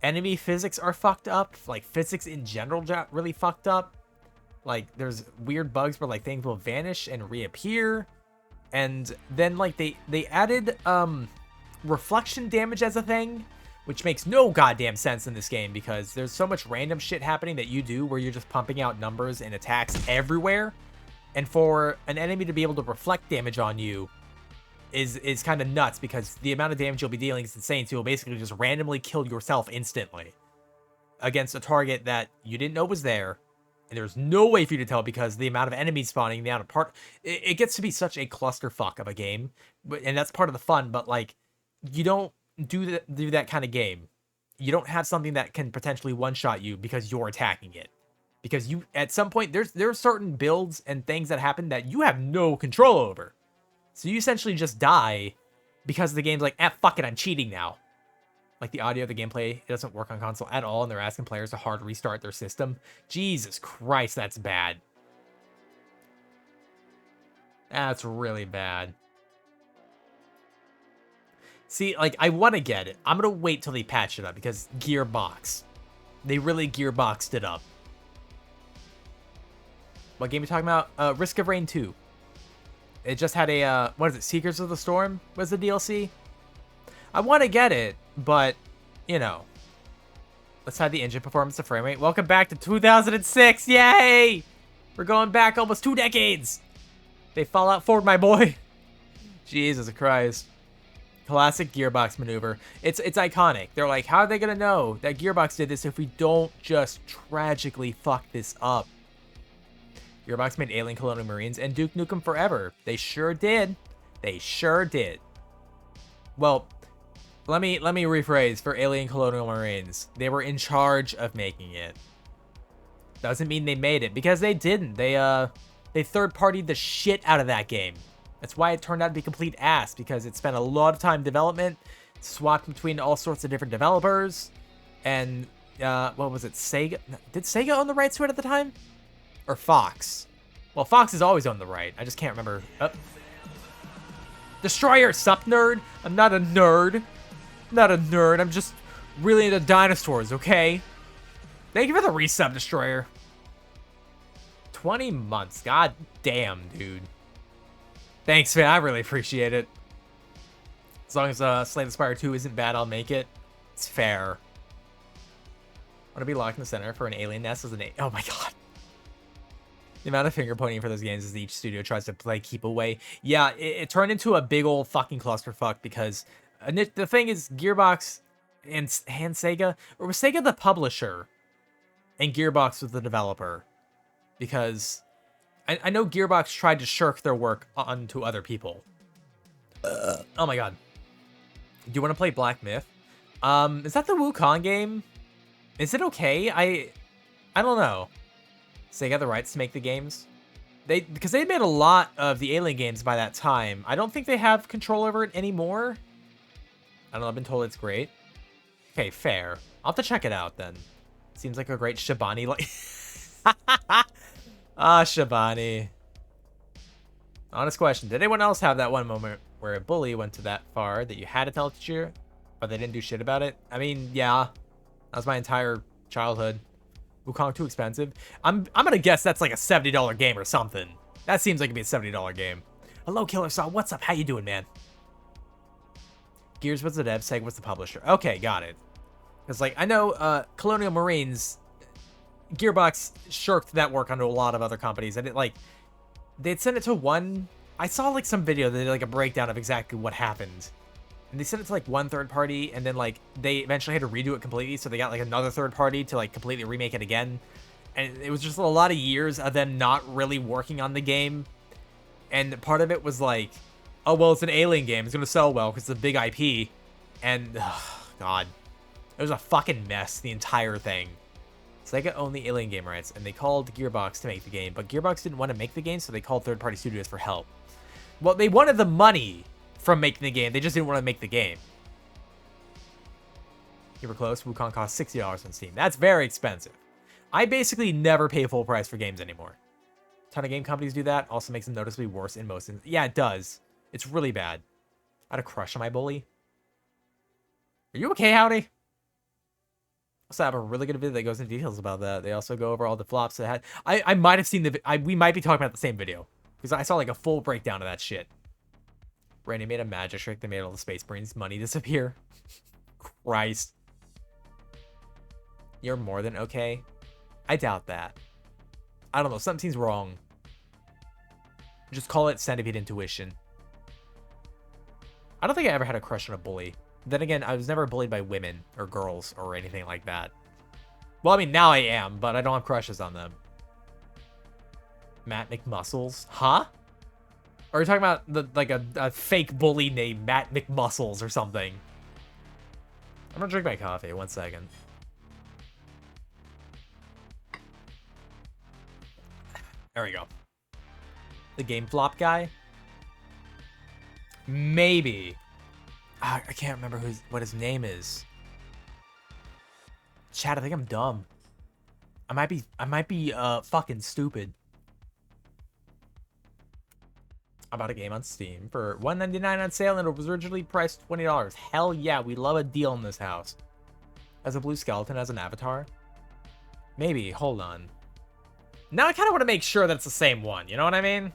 enemy physics are fucked up. Like, physics in general really fucked up. Like, there's weird bugs where, like, things will vanish and reappear. And then, like, they added, reflection damage as a thing, which makes no goddamn sense in this game because there's so much random shit happening that you do where you're just pumping out numbers and attacks everywhere. And for an enemy to be able to reflect damage on you is kind of nuts because the amount of damage you'll be dealing is insane. So you'll basically just randomly kill yourself instantly against a target that you didn't know was there. And there's no way for you to tell because the amount of enemies spawning, the amount of it gets to be such a clusterfuck of a game. And that's part of the fun, but like, you don't do that kind of game. You don't have something that can potentially one-shot you because you're attacking it. Because you, at some point, there are certain builds and things that happen that you have no control over. So you essentially just die because the game's like, fuck it, I'm cheating now. Like, the audio of the gameplay, it doesn't work on console at all, and they're asking players to hard restart their system. Jesus Christ, that's bad. That's really bad. See, like, I want to get it. I'm going to wait till they patch it up, because Gearbox. They really Gearboxed it up. What game are you talking about? Risk of Rain 2. It just had a, what is it, Seekers of the Storm was the DLC? I want to get it, but, you know. Let's have the engine performance, the frame rate. Welcome back to 2006. Yay! We're going back almost 2 decades. They Fallout 4, my boy. Jesus Christ. Classic Gearbox maneuver. It's iconic. They're like, how are they going to know that Gearbox did this if we don't just tragically fuck this up? Gearbox made Alien Colonial Marines and Duke Nukem Forever. They sure did. They sure did. Well, let me rephrase for Alien Colonial Marines. They were in charge of making it. Doesn't mean they made it, because they didn't. They third-partied the shit out of that game. That's why it turned out to be complete ass, because it spent a lot of time development, swapped between all sorts of different developers, and, what was it, Sega? Did Sega own the rights to it at the time? Or Fox? Well, Fox is always on the right. I just can't remember. Oh. Destroyer, sup, nerd? I'm not a nerd. Not a nerd. I'm just really into dinosaurs, okay? Thank you for the resub, Destroyer. 20 months. God damn, dude. Thanks, man. I really appreciate it. As long as Slay the Spire 2 isn't bad, I'll make it. It's fair. Want to be locked in the center for an alien nest as an oh my god. The amount of finger pointing for those games as each studio tries to play keep away. Yeah, it turned into a big old fucking clusterfuck because the thing is, Gearbox and Sega, or was Sega the publisher and Gearbox was the developer? Because I know Gearbox tried to shirk their work onto other people. Oh my god. Do you want to play Black Myth? Is that the Wukong game? Is it okay? I don't know. Sega got the rights to make the games. Because they made a lot of the Alien games by that time. I don't think they have control over it anymore. I don't know, I've been told it's great. Okay, fair. I'll have to check it out then. Seems like a great Shabani like Ah, Shabani. Honest question. Did anyone else have that one moment where a bully went to that far that you had to tell a teacher, but they didn't do shit about it? I mean, yeah. That was my entire childhood. Wukong too expensive. I'm gonna guess that's like a $70 game or something. That seems like it'd be a $70 game. Hello, Killer Saw. What's up? How you doing, man? Gears was the dev, Sega was the publisher. Okay, got it. Because, like, I know Colonial Marines, Gearbox shirked that work onto a lot of other companies. And it, like, they'd send it to one... I saw, like, some video that did, like, a breakdown of exactly what happened. And they sent it to, like, one third party, and then, like, they eventually had to redo it completely, so they got, like, another third party to, like, completely remake it again. And it was just a lot of years of them not really working on the game. And part of it was, like, oh, well, it's an Alien game. It's going to sell well because it's a big IP. And, God. It was a fucking mess, the entire thing. Sega owned the Alien game rights, and they called Gearbox to make the game. But Gearbox didn't want to make the game, so they called third-party studios for help. Well, they wanted the money from making the game. They just didn't want to make the game. You were close. Wukong cost $60 on Steam. That's very expensive. I basically never pay full price for games anymore. A ton of game companies do that. Also makes them noticeably worse in most instances. Yeah, it does. It's really bad. I had a crush on my bully. Are you okay, Howdy? Also have a really good video that goes into details about that. They also go over all the flops that had. I might have seen we might be talking about the same video because I saw like a full breakdown of that shit. Randy made a magic trick that made all the Space Marines' money disappear. Christ. You're more than okay. I doubt that. I don't know. Something seems wrong. Just call it centipede intuition. I don't think I ever had a crush on a bully. Then again, I was never bullied by women or girls or anything like that. Well, I mean, now I am, but I don't have crushes on them. Matt McMuscles? Huh? Or are you talking about like a fake bully named Matt McMuscles or something? I'm gonna drink my coffee. 1 second. There we go. The game flop guy? Maybe. I can't remember what his name is. Chat, I think I'm dumb. I might be fucking stupid. I bought a game on Steam for $1.99 on sale and it was originally priced $20. Hell yeah, we love a deal in this house. As a blue skeleton as an avatar? Maybe, hold on. Now I kind of want to make sure that it's the same one, you know what I mean?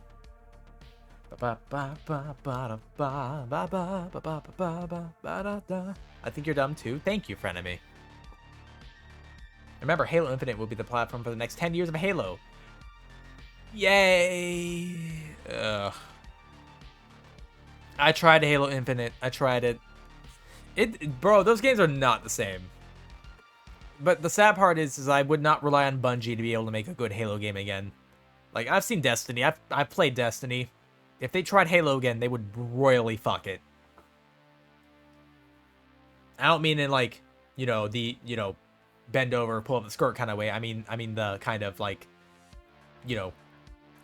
I think you're dumb too. Thank you, frenemy. Remember, Halo Infinite will be the platform for the next 10 years of Halo. Yay! Ugh. I tried Halo Infinite. I tried it. Bro, those games are not the same. But the sad part is I would not rely on Bungie to be able to make a good Halo game again. Like, I've seen Destiny. I've played Destiny. If they tried Halo again, they would royally fuck it. I don't mean in like, you know, the, you know, bend over, pull up the skirt kind of way. I mean the kind of like, you know,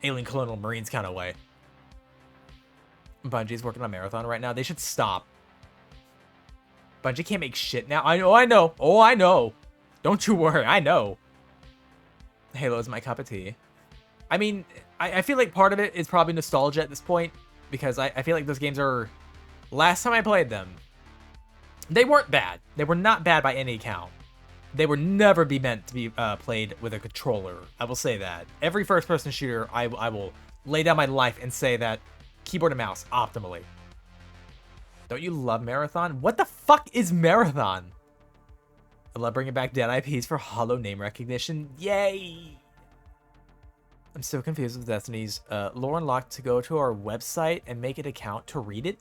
Alien Colonial Marines kind of way. Bungie's working on Marathon right now. They should stop. Bungie can't make shit now. I know. Oh, I know. Don't you worry. I know. Halo is my cup of tea. I mean, I feel like part of it is probably nostalgia at this point. Because I feel like those games are... Last time I played them, they weren't bad. They were not bad by any account. They were never be meant to be played with a controller. I will say that. Every first-person shooter, I will lay down my life and say that keyboard and mouse optimally. Don't you love Marathon? What the fuck is Marathon? I love bringing back dead IPs for hollow name recognition. Yay! I'm so confused with Destiny's lore unlocked to go to our website and make an account to read it.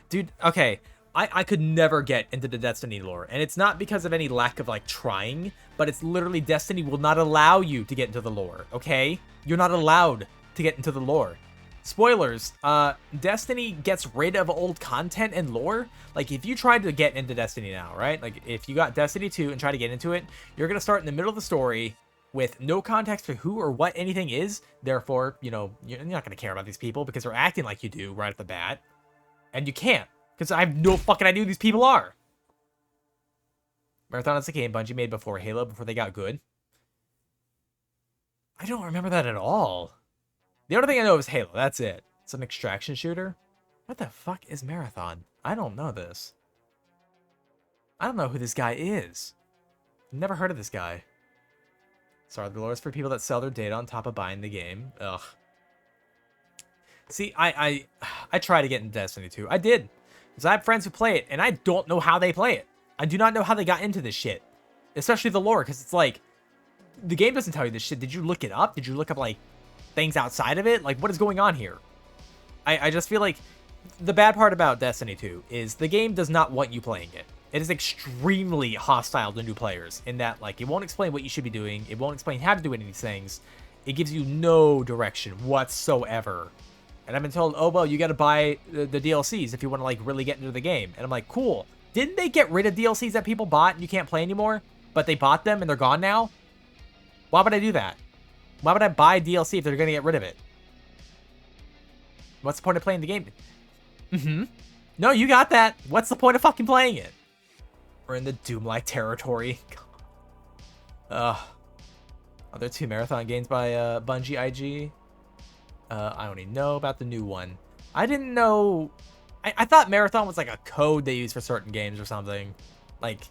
Dude, okay. I could never get into the Destiny lore. And it's not because of any lack of, like, trying. But it's literally Destiny will not allow you to get into the lore, okay? You're not allowed to get into the lore. Spoilers, Destiny gets rid of old content and lore. Like, if you tried to get into Destiny now, right? Like, if you got Destiny 2 and try to get into it, you're going to start in the middle of the story with no context for who or what anything is. Therefore, you know, you're not going to care about these people because they're acting like you do right at the bat. And you can't, because I have no fucking idea who these people are. Marathon is a game Bungie made before Halo, before they got good. I don't remember that at all. The only thing I know is Halo, that's it. It's an extraction shooter. What the fuck is Marathon? I don't know this. I don't know who this guy is. Never heard of this guy. Sorry, the lore is for people that sell their data on top of buying the game. Ugh. See, I tried to get into Destiny 2. I did. Because I have friends who play it, and I don't know how they play it. I do not know how they got into this shit. Especially the lore, because it's like, the game doesn't tell you this shit. Did you look it up? Did you look up, like, things outside of it? Like, what is going on here? I just feel like the bad part about Destiny 2 is the game does not want you playing it. It is extremely hostile to new players in that, like, it won't explain what you should be doing. It won't explain how to do any of these things. It gives you no direction whatsoever. And I've been told, oh, well, you got to buy the DLCs if you want to, like, really get into the game. And I'm like, cool. Didn't they get rid of DLCs that people bought and you can't play anymore? But they bought them and they're gone now? Why would I do that? Why would I buy DLC if they're going to get rid of it? What's the point of playing the game? No, you got that. What's the point of fucking playing it? We're in the Doom-like territory. Are there 2 Marathon games by Bungie IG? I only know about the new one. I didn't know... I thought Marathon was like a code they use for certain games or something. Like,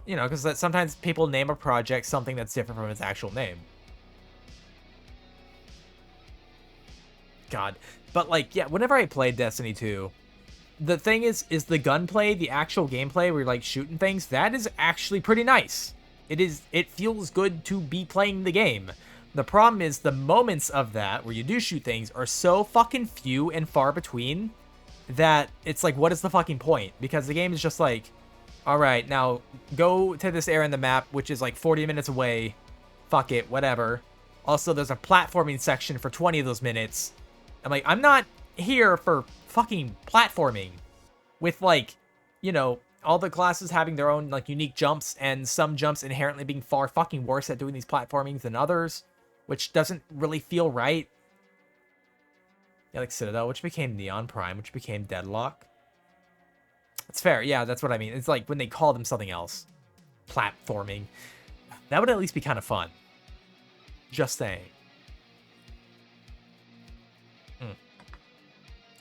You know, because sometimes people name a project something that's different from its actual name. God. But, like, yeah, whenever I played Destiny 2, the thing is the gunplay, the actual gameplay where you're, like, shooting things, that is actually pretty nice. It feels good to be playing the game. The problem is the moments of that where you do shoot things are so fucking few and far between that it's like, what is the fucking point? Because the game is just like, all right, now go to this area in the map, which is like 40 minutes away. Fuck it, whatever. Also, there's a platforming section for 20 of those minutes. I'm like, I'm not here for fucking platforming with, like, you know, all the classes having their own, like, unique jumps and some jumps inherently being far fucking worse at doing these platformings than others, which doesn't really feel right. Yeah, like Citadel, which became Neon Prime, which became Deadlock. It's fair. Yeah, that's what I mean. It's like when they call them something else. Platforming. That would at least be kind of fun. Just saying.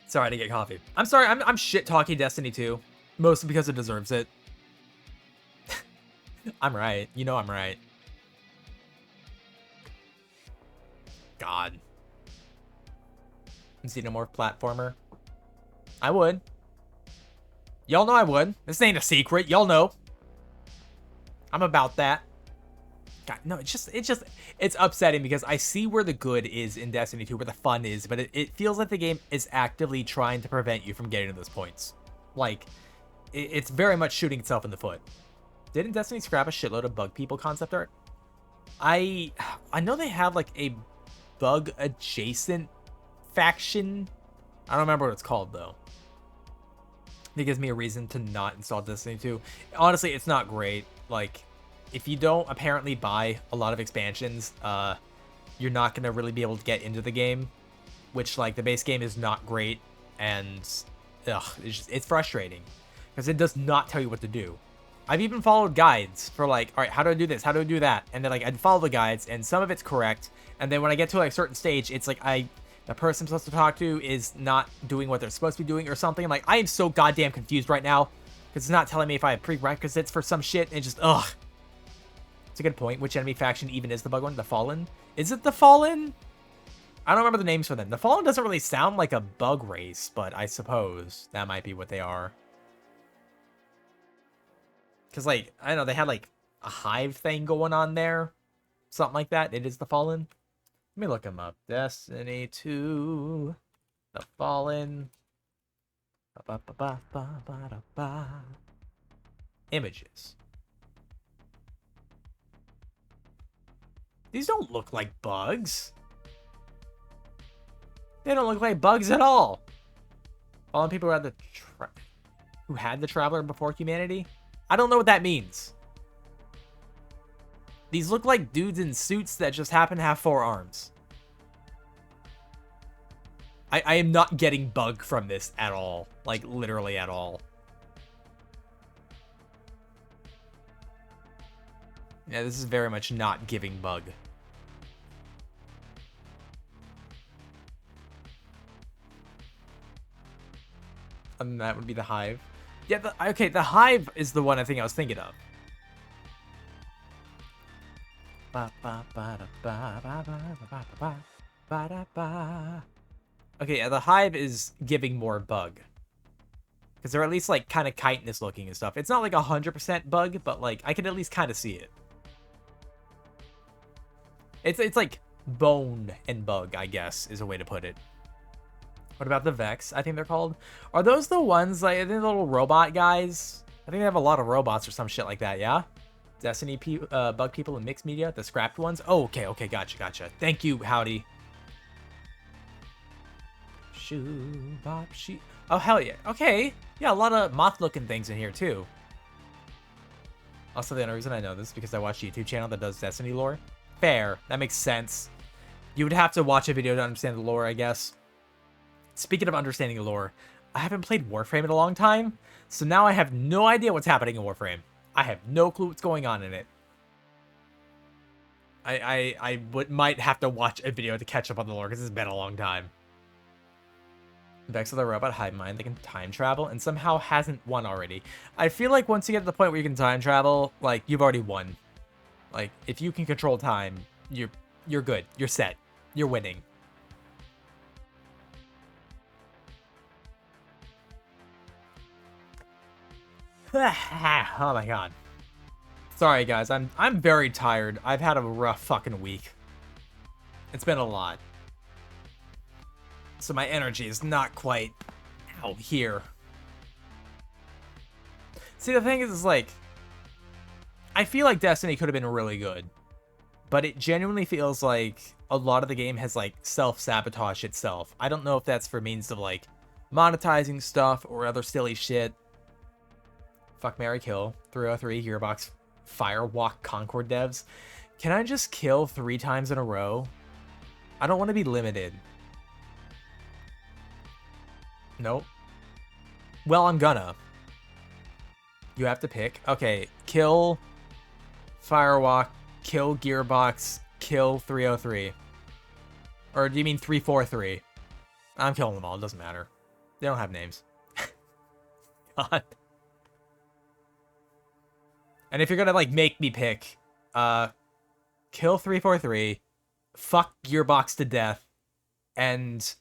Sorry to get coffee. I'm sorry. I'm shit talking Destiny 2. Mostly because it deserves it. I'm right. You know I'm right. God. Xenomorph platformer. I would. Y'all know I would. This ain't a secret. Y'all know. I'm about that. God, no, it's upsetting because I see where the good is in Destiny 2, where the fun is, but it feels like the game is actively trying to prevent you from getting to those points. Like, it's very much shooting itself in the foot. Didn't Destiny scrap a shitload of bug people concept art? I know they have, like, a bug adjacent faction. I don't remember what it's called, though. It gives me a reason to not install Destiny 2. Honestly, it's not great. Like, if you don't apparently buy a lot of expansions, you're not going to really be able to get into the game, which, like, the base game is not great, and it's frustrating because it does not tell you what to do. I've even followed guides for, like, all right, how do I do this? How do I do that? And then, like, I'd follow the guides, and some of it's correct, and then when I get to, like, a certain stage, it's like the person I'm supposed to talk to is not doing what they're supposed to be doing or something. I'm like, I am so goddamn confused right now because it's not telling me if I have prerequisites for some shit. And it just, ugh. It's a good point. Which enemy faction even is the bug one? The Fallen? Is it the Fallen? I don't remember the names for them. The Fallen doesn't really sound like a bug race, but I suppose that might be what they are. Because, like, I don't know, they had, like, a hive thing going on there. Something like that. It is the Fallen. Let me look them up. Destiny 2. The Fallen. Images. These don't look like bugs. They don't look like bugs at all. Fallen people who had the Traveler before humanity? I don't know what that means. These look like dudes in suits that just happen to have 4 arms. I am not getting bug from this at all. Like, literally at all. Yeah, this is very much not giving bug. And that would be the Hive. Yeah, okay, the Hive is the one I think I was thinking of. Okay, yeah, the Hive is giving more bug. Because they're at least, like, kind of chitinous looking and stuff. It's not, like, 100% bug, but, like, I can at least kind of see it. It's like bone and bug, I guess, is a way to put it. What about the Vex, I think they're called? Are those the ones, like, the little robot guys? I think they have a lot of robots or some shit like that, yeah? Destiny bug people in mixed media, the scrapped ones? Oh, okay, gotcha. Thank you, Howdy. Shoo, bop, she. Oh, hell yeah. Okay. Yeah, a lot of moth-looking things in here, too. Also, the only reason I know this is because I watch a YouTube channel that does Destiny lore. Fair. That makes sense. You would have to watch a video to understand the lore, I guess. Speaking of understanding the lore, I haven't played Warframe in a long time, so now I have no idea what's happening in Warframe. I have no clue what's going on in it. I might have to watch a video to catch up on the lore, because it's been a long time. Vex of the robot hive mind that can time travel and somehow hasn't won already. I feel like once you get to the point where you can time travel, like, you've already won. Like, if you can control time, you're good. You're set. You're winning. Oh my god. Sorry guys, I'm very tired. I've had a rough fucking week. It's been a lot. So my energy is not quite out here. See, the thing is like, I feel like Destiny could have been really good, but it genuinely feels like a lot of the game has like self-sabotaged itself. I don't know if that's for means of like monetizing stuff or other silly shit. Fuck, marry, kill. 303 Gearbox Firewalk Concord devs. Can I just kill 3 times in a row? I don't want to be limited. Nope. Well, I'm gonna. You have to pick. Okay, kill Firewalk, kill Gearbox, kill 303. Or do you mean 343? I'm killing them all, it doesn't matter. They don't have names. God. And if you're gonna, like, make me pick, kill 343, fuck Gearbox to death, and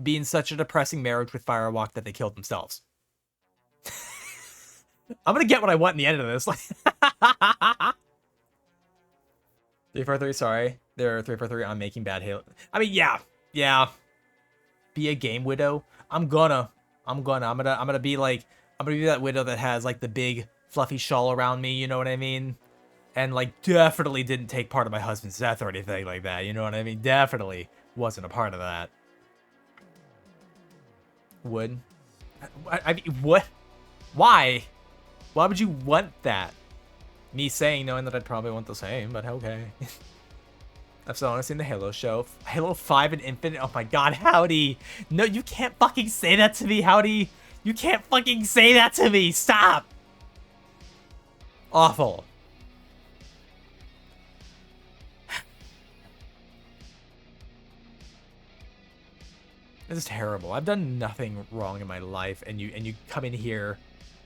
be in such a depressing marriage with Firewalk that they killed themselves. I'm gonna get what I want in the end of this. 343, sorry. They're 343, I'm making bad Halo. I mean, yeah. Be a game widow. I'm gonna be like, I'm gonna be that widow that has like the big fluffy shawl around me, you know what I mean? And like definitely didn't take part of my husband's death or anything like that, you know what I mean? Definitely wasn't a part of that. Would? I mean, what? Why? Why would you want that? Me saying, knowing that I'd probably want the same, but okay. I've still only seen the Halo show. Halo 5 and Infinite. Oh my god, Howdy. No, you can't fucking say that to me, Howdy. You can't fucking say that to me. Stop. Awful. This is terrible. I've done nothing wrong in my life, and you come in here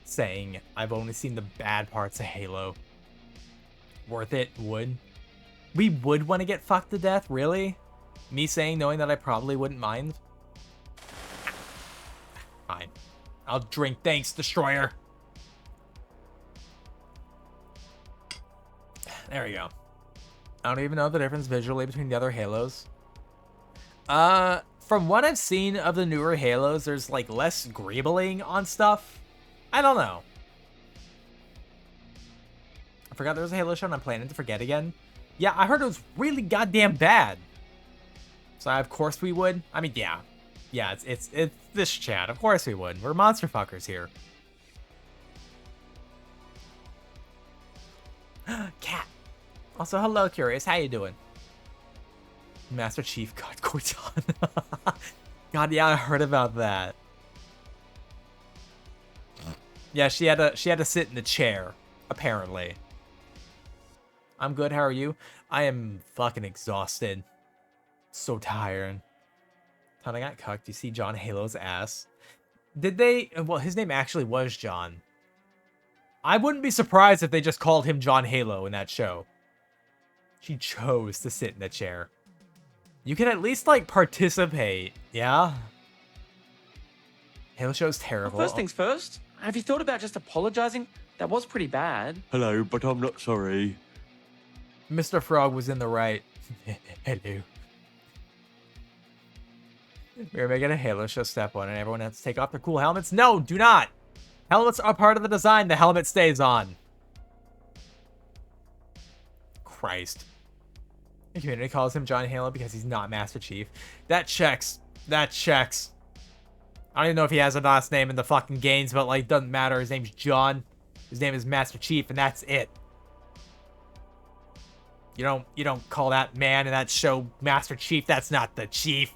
saying I've only seen the bad parts of Halo. Worth it? Would? We would want to get fucked to death? Really? Me saying, knowing that I probably wouldn't mind? Fine. I'll drink. Thanks, Destroyer. There we go. I don't even know the difference visually between the other Halos. From what I've seen of the newer Halos, there's like less greebling on stuff. I don't know. I forgot there was a Halo show and I'm planning to forget again. Yeah, I heard it was really goddamn bad. So of course we would. I mean, yeah. Yeah, it's this chat. Of course we would. We're monster fuckers here. Cat. Also, hello, Curious. How you doing? Master Chief God Cortana. God, yeah, I heard about that. Yeah, she had to sit in the chair, apparently. I'm good, how are you? I am fucking exhausted. So tired. Thought I got cucked. You see John Halo's ass? Did they? Well, his name actually was John. I wouldn't be surprised if they just called him John Halo in that show. She chose to sit in the chair. You can at least, like, participate, yeah? Halo show's terrible. Well, first things first, have you thought about just apologizing? That was pretty bad. Hello, but I'm not sorry. Mr. Frog was in the right. Hello. We're making a Halo show step 1 and everyone has to take off their cool helmets. No, do not! Helmets are part of the design. The helmet stays on. Christ. The community calls him John Halo because he's not Master Chief. That checks. That checks. I don't even know if he has a last name in the fucking games, but like, doesn't matter. His name's John. His name is Master Chief, and that's it. You don't call that man in that show Master Chief. That's not the Chief.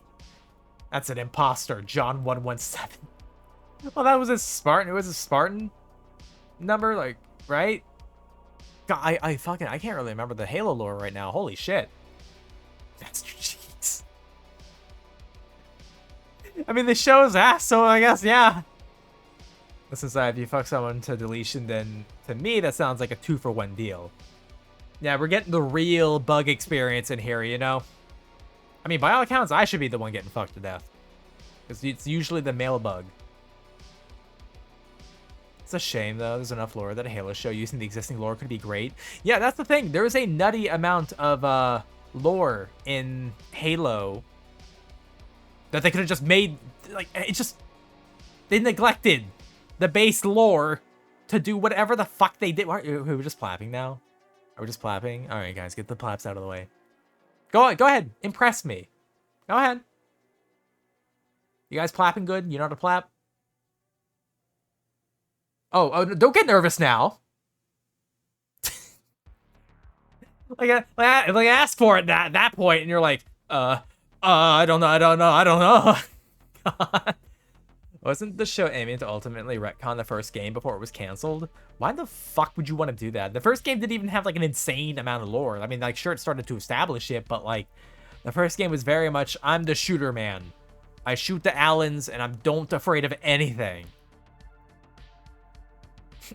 That's an imposter. John 117. Well, that was a Spartan. It was a Spartan number, like, right? God, I can't really remember the Halo lore right now. Holy shit. Master Chiefs. I mean, the show's ass, so I guess, yeah. Since if you fuck someone to deletion, then to me, that sounds like a 2-for-1 deal. Yeah, we're getting the real bug experience in here, you know? I mean, by all accounts, I should be the one getting fucked to death. Because it's usually the male bug. It's a shame, though. There's enough lore that a Halo show using the existing lore could be great. Yeah, that's the thing. There is a nutty amount of lore in Halo that they could have just made. Like, it's just... They neglected the base lore to do whatever the fuck they did. We're just plapping now? Are we just plapping? Alright, guys, get the plaps out of the way. Go ahead. Impress me. Go ahead. You guys plapping good? You know how to plap? Oh, don't get nervous now. like ask for it at that point, and you're like, I don't know. God. Wasn't the show aiming to ultimately retcon the first game before it was canceled? Why the fuck would you want to do that? The first game didn't even have like an insane amount of lore. I mean, like, sure, it started to establish it, but like, the first game was very much, I'm the shooter man. I shoot the Allens, and I'm don't afraid of anything.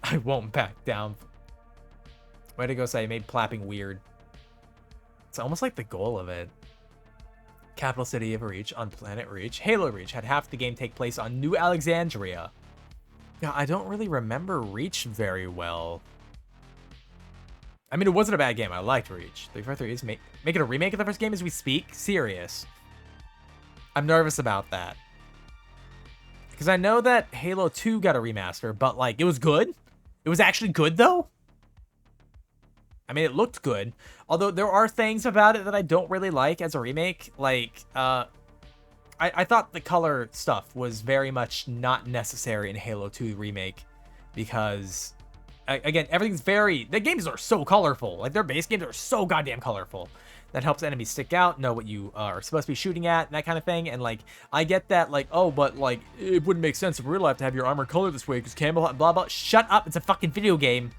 I won't back down. Way to go, say, made plapping weird. It's almost like the goal of it. Capital City of Reach on Planet Reach. Halo Reach had half the game take place on New Alexandria. Yeah, I don't really remember Reach very well. I mean, it wasn't a bad game. I liked Reach. 343 is making a remake of the first game as we speak? Serious. I'm nervous about that. Because I know that Halo 2 got a remaster, but, like, it was good. It was actually good, though. I mean, it looked good. Although, there are things about it that I don't really like as a remake. Like, I thought the color stuff was very much not necessary in Halo 2 Remake. Because, again, everything's very... The games are so colorful. Like, their base games are so goddamn colorful. That helps enemies stick out, know what you are supposed to be shooting at, and that kind of thing. And, like, I get that, like, oh, but, like, it wouldn't make sense in real life to have your armor colored this way because camouflage, blah, blah. Shut up. It's a fucking video game.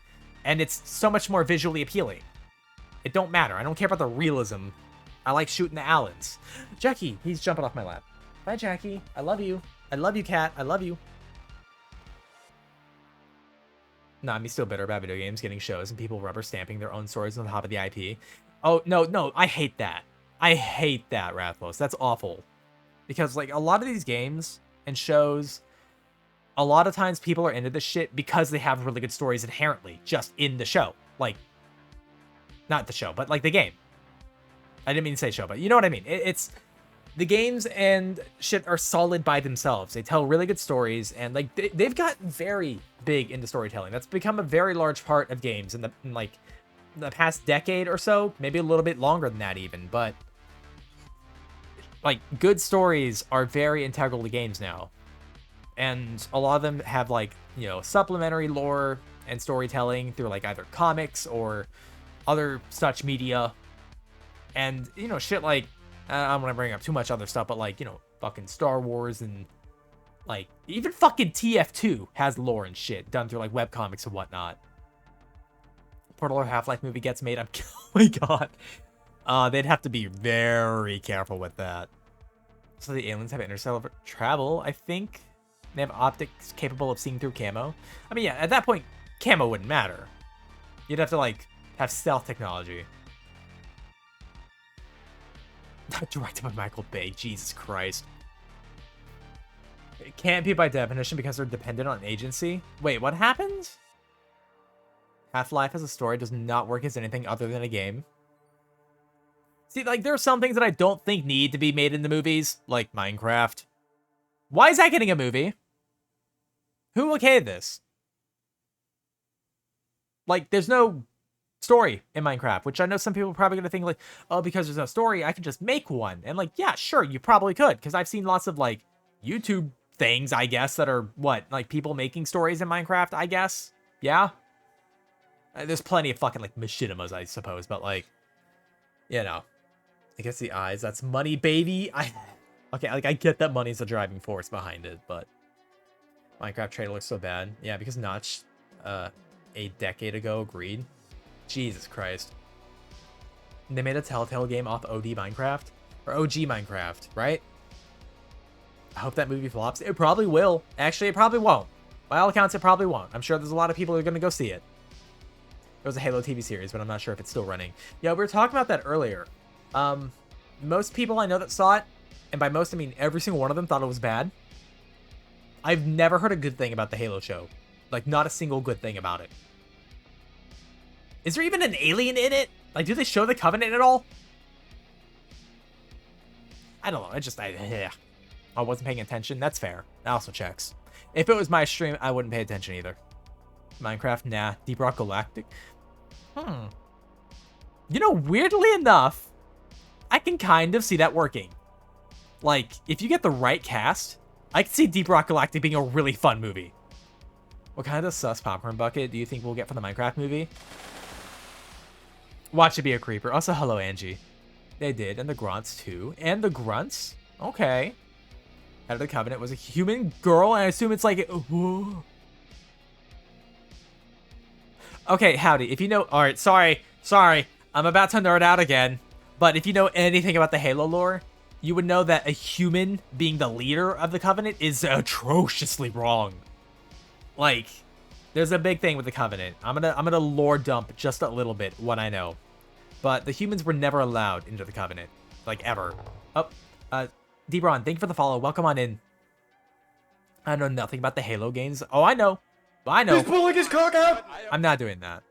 And it's so much more visually appealing. It don't matter. I don't care about the realism. I like shooting the Allens. Jackie, he's jumping off my lap. Bye, Jackie. I love you. I love you, cat. I love you. Nah, I'm still bitter about video games getting shows and people rubber stamping their own stories on top of the IP. Oh, no, I hate that. I hate that, Rathlos. That's awful. Because, like, a lot of these games and shows, a lot of times people are into this shit because they have really good stories inherently, just in the show. Like, not the show, but, like, the game. I didn't mean to say show, but you know what I mean. It's... The games and shit are solid by themselves. They tell really good stories, and, like, they've gotten very big into storytelling. That's become a very large part of games in like, the past decade or so, maybe a little bit longer than that even, but like, good stories are very integral to games now. And a lot of them have, like, you know, supplementary lore and storytelling through, like, either comics or other such media. And, you know, shit like, I don't want to bring up too much other stuff, but, like, you know, fucking Star Wars and, like, even fucking TF2 has lore and shit done through, like, webcomics and whatnot. Portal or Half-Life movie gets made, oh my god. They'd have to be very careful with that. So the aliens have interstellar travel, I think. They have optics capable of seeing through camo. I mean, yeah, at that point, camo wouldn't matter. You'd have to, like, have stealth technology. Directed by Michael Bay, Jesus Christ. It can't be by definition because they're dependent on agency. Wait, what happened? Half-Life as a story does not work as anything other than a game. See, like, there are some things that I don't think need to be made into movies, like Minecraft. Why is that getting a movie? Who okayed this? Like, there's no story in Minecraft, which I know some people are probably going to think, like, oh, because there's no story, I could just make one. And, like, yeah, sure, you probably could, because I've seen lots of, like, YouTube things, I guess, that are, what, like, people making stories in Minecraft, I guess? Yeah? There's plenty of fucking, like, machinimas, I suppose, but, like, you know. I guess the eyes, that's money, baby. Okay, like, I get that money's the driving force behind it, but Minecraft trailer looks so bad. Yeah, because Notch, a decade ago, agreed. Jesus Christ. They made a Telltale game off OD Minecraft? Or OG Minecraft, right? I hope that movie flops. It probably will. Actually, it probably won't. By all accounts, it probably won't. I'm sure there's a lot of people who are going to go see it. It was a Halo TV series, but I'm not sure if it's still running. Yeah, we were talking about that earlier. Most people I know that saw it, and by most I mean every single one of them, thought it was bad. I've never heard a good thing about the Halo show. Like, not a single good thing about it. Is there even an alien in it? Like, do they show the Covenant at all? I don't know. I wasn't paying attention. That's fair. That also checks. If it was my stream, I wouldn't pay attention either. Minecraft, nah. Deep Rock Galactic. You know, weirdly enough, I can kind of see that working. Like, if you get the right cast, I can see Deep Rock Galactic being a really fun movie. What kind of sus popcorn bucket do you think we'll get for the Minecraft movie? Watch it be a creeper. Also, hello, Angie. They did, and the Grunts, too. And the Grunts? Okay. Head of the Covenant was a human girl, and I assume it's like... Okay, howdy. If you know... Alright, sorry. I'm about to nerd out again. But if you know anything about the Halo lore, you would know that a human being the leader of the Covenant is atrociously wrong. Like, there's a big thing with the Covenant. I'm gonna lore dump just a little bit what I know. But the humans were never allowed into the Covenant. Like, ever. Oh, Debron, thank you for the follow. Welcome on in. I know nothing about the Halo games. Oh, I know. He's pulling his cock out! I'm not doing that.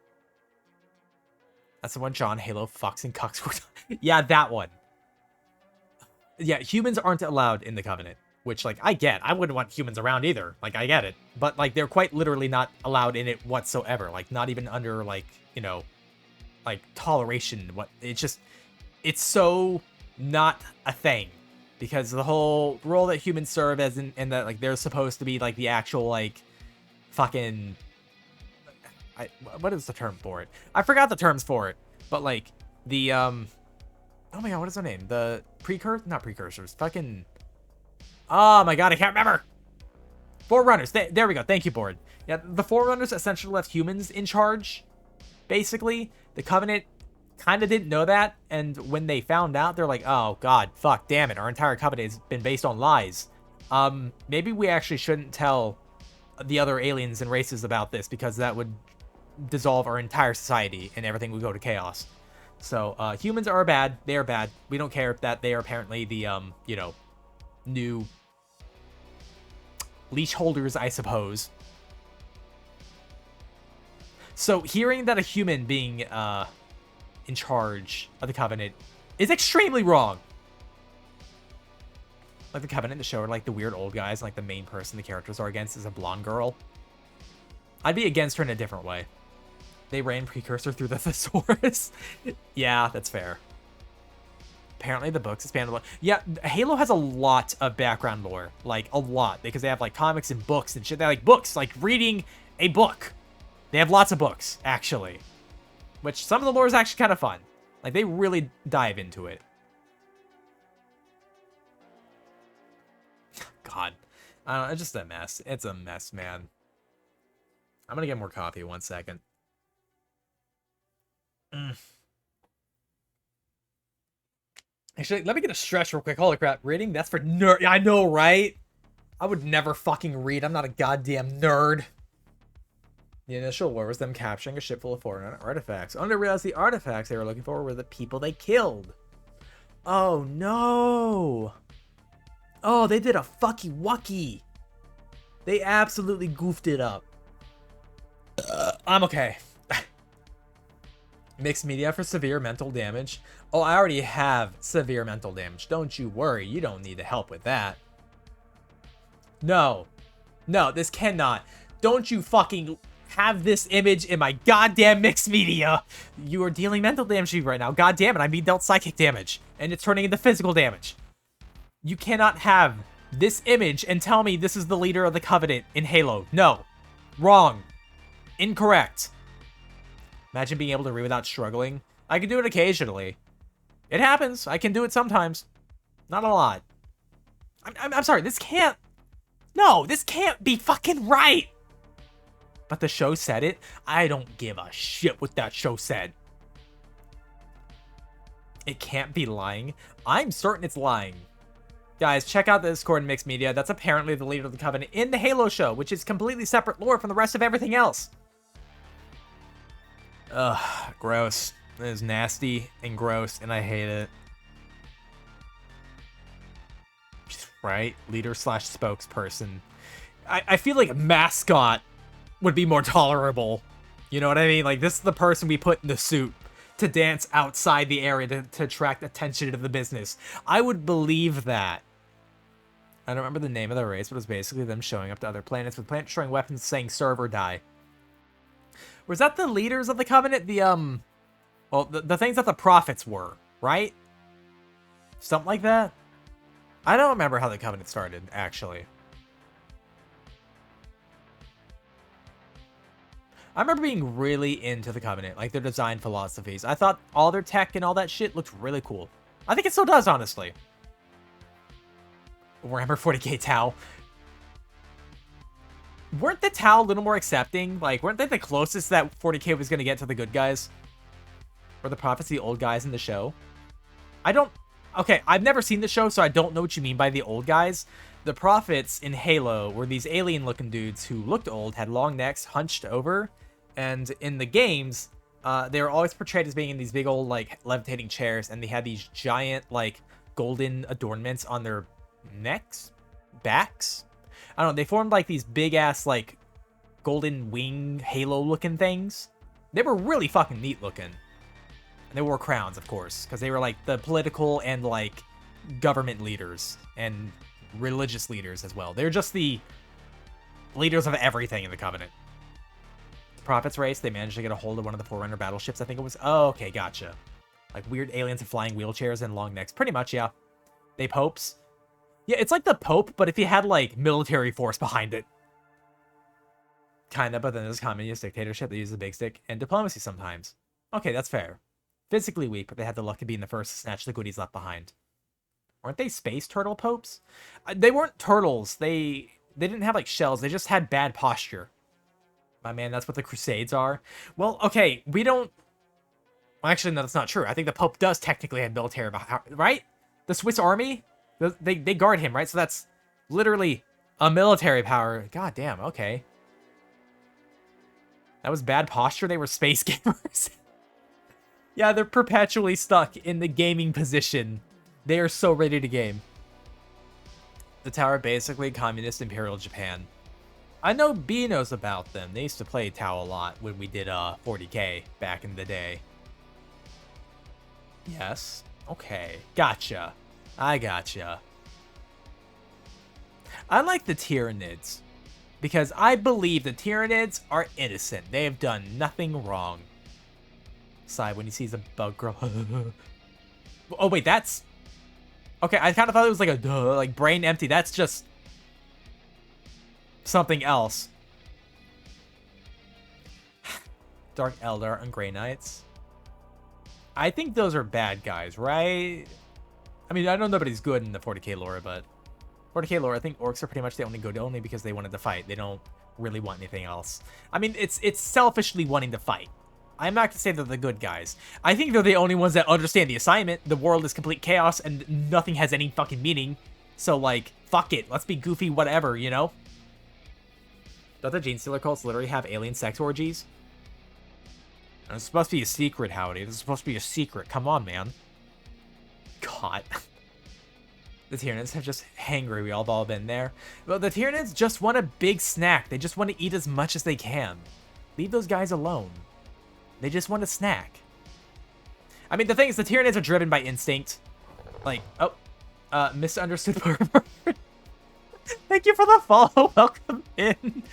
That's the one John Halo fucks and cucks. Yeah, that one. Yeah, humans aren't allowed in the Covenant. Which, like, I get. I wouldn't want humans around either. Like, I get it. But, like, they're quite literally not allowed in it whatsoever. Like, not even under, like, you know, like, toleration. It's so not a thing. Because the whole role that humans serve as and that, like, they're supposed to be, like, the actual, like, fucking... what is the term for it? I forgot the terms for it. But, like, the, oh my god, what is their name? The not precursors. Fucking... Oh my god, I can't remember. Forerunners. There we go. Thank you, Board. Yeah, the Forerunners essentially left humans in charge. Basically, the Covenant kind of didn't know that, and when they found out, they're like, oh god, fuck, damn it, our entire Covenant has been based on lies. Maybe we actually shouldn't tell the other aliens and races about this, because that would dissolve our entire society, and everything would go to chaos. So, humans are bad. They are bad. We don't care that they are apparently the, you know, new leash holders, I suppose. So hearing that a human being in charge of the Covenant is extremely wrong. Like the Covenant, the show, are like the weird old guys, like the main person the characters are against is a blonde girl. I'd be against her in a different way. They ran Precursor through the thesaurus. Yeah, that's fair. Apparently the books expand a lot. Yeah, Halo has a lot of background lore. Like, a lot. Because they have, like, comics and books and shit. They have, like, books. Like, reading a book. They have lots of books, actually. Which, some of the lore is actually kind of fun. Like, they really dive into it. God. I don't know, it's just a mess. It's a mess, man. I'm gonna get more coffee. 1 second. Actually, let me get a stretch real quick. Holy crap. Reading? That's for nerd. I know, right? I would never fucking read. I'm not a goddamn nerd. The initial war was them capturing a ship full of foreign artifacts. Only to realize the artifacts they were looking for were the people they killed. Oh, no. Oh, they did a fucky wucky. They absolutely goofed it up. I'm okay. Mixed media for severe mental damage. Oh, I already have severe mental damage. Don't you worry. You don't need the help with that. No. No, this cannot. Don't you fucking have this image in my goddamn mixed media. You are dealing mental damage to me right now. God damn it, I'm being dealt psychic damage. And it's turning into physical damage. You cannot have this image and tell me this is the leader of the Covenant in Halo. No. Wrong. Incorrect. Imagine being able to read without struggling. I can do it occasionally. It happens. I can do it sometimes. Not a lot. I'm sorry. This can't... No, this can't be fucking right. But the show said it. I don't give a shit what that show said. It can't be lying. I'm certain it's lying. Guys, check out the Discord and Mixed Media. That's apparently the leader of the Covenant in the Halo show, which is completely separate lore from the rest of everything else. Ugh, gross. It is nasty and gross, and I hate it. Right? Leader slash spokesperson. I feel like a mascot would be more tolerable. You know what I mean? Like, this is the person we put in the suit to dance outside the area to attract attention to the business. I would believe that. I don't remember the name of the race, but it was basically them showing up to other planets with planet-destroying weapons saying serve or die. Was that the leaders of the Covenant? Well, the things that the prophets were, right? Something like that? I don't remember how the Covenant started, actually. I remember being really into the Covenant, like their design philosophies. I thought all their tech and all that shit looked really cool. I think it still does, honestly. Warhammer 40k Tau. Weren't the Tau a little more accepting? Like, weren't they the closest that 40k was going to get to the good guys? Or the prophets, the old guys in the show? Okay, I've never seen the show, so I don't know what you mean by the old guys. The prophets in Halo were these alien-looking dudes who looked old, had long necks, hunched over, and in the games, they were always portrayed as being in these big old, like, levitating chairs, and they had these giant, like, golden adornments on their necks? Backs? I don't know, they formed, like, these big-ass, like, golden wing halo-looking things. They were really fucking neat-looking. And they wore crowns, of course, because they were, like, the political and, like, government leaders, and religious leaders as well. They're just the leaders of everything in the Covenant. Prophets race, they managed to get a hold of one of the Forerunner battleships, I think it was. Oh, okay, gotcha. Like weird aliens with flying wheelchairs and long necks. Pretty much, yeah. They popes. Yeah, it's like the Pope, but if you had, like, military force behind it. Kinda, but then there's communist dictatorship. They use the big stick and diplomacy sometimes. Okay, that's fair. Physically weak, but they had the luck of being the first to snatch the goodies left behind. Weren't they space turtle popes? They weren't turtles. They didn't have, like, shells. They just had bad posture. My man, that's what the Crusades are. Well, okay, we don't... Well, actually, no, that's not true. I think the Pope does technically have military, right? The Swiss army? They guard him, right? So that's literally a military power. God damn, okay. That was bad posture. They were space gamers. Yeah, they're perpetually stuck in the gaming position. They are so ready to game. The Tower, basically communist imperial Japan. I know B knows about them. They used to play Tau a lot when we did 40k back in the day. Yes. Okay. Gotcha. I gotcha. I like the Tyranids because I believe the Tyranids are innocent. They have done nothing wrong. Sigh when he sees a bug girl. Oh wait, that's... Okay, I kind of thought it was like a duh, like brain empty. That's just something else. Dark Eldar and Grey Knights. I think those are bad guys, right? I mean, I know nobody's good in the 40k lore, but 40k lore, I think orcs are pretty much the only good only because they wanted to fight. They don't really want anything else. I mean, it's selfishly wanting to fight. I'm not going to say they're the good guys. I think they're the only ones that understand the assignment. The world is complete chaos and nothing has any fucking meaning. So, like, fuck it. Let's be goofy, whatever, you know? Don't the Gene Stealer cults literally have alien sex orgies? And it's supposed to be a secret, Howdy. This is supposed to be a secret. Come on, man. God. The Tyranids have just hangry. We all been there. Well, the Tyranids just want a big snack. They just want to eat as much as they can. Leave those guys alone. They just want a snack. I mean, the thing is, the Tyranids are driven by instinct. Like, oh, misunderstood pervert. Thank you for the follow. Welcome in.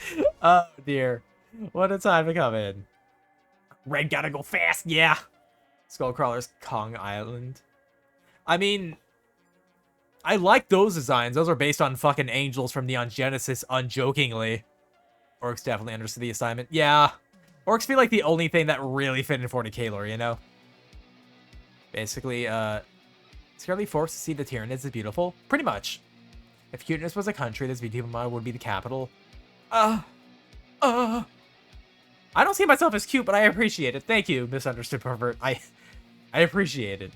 Oh, dear. What a time to come in. Red gotta go fast, yeah. Skullcrawlers, Kong Island. I mean, I like those designs. Those are based on fucking angels from Neon Genesis, unjokingly. Orcs definitely understood the assignment. Yeah. Orcs feel like the only thing that really fit in 40k lore, you know? Basically, scarcely forced to see the Tyranids as beautiful. Pretty much. If cuteness was a country, this Vitima would be the capital. I don't see myself as cute, but I appreciate it. Thank you, misunderstood pervert. I appreciate it.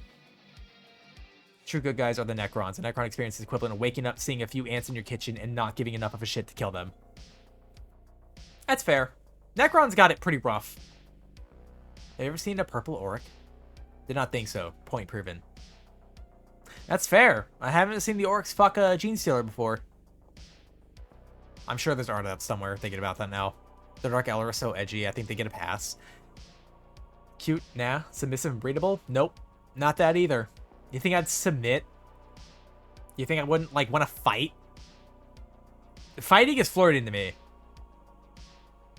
True good guys are the Necrons. The Necron experience is equivalent of waking up, seeing a few ants in your kitchen, and not giving enough of a shit to kill them. That's fair. Necron's got it pretty rough. Have you ever seen a purple orc? Did not think so. Point proven. That's fair. I haven't seen the orcs fuck a Gene Stealer before. I'm sure there's art up somewhere thinking about that now. The Dark Elder are so edgy, I think they get a pass. Cute, nah. Submissive and breedable? Nope. Not that either. You think I'd submit? You think I wouldn't, like, want to fight? Fighting is flirting to me.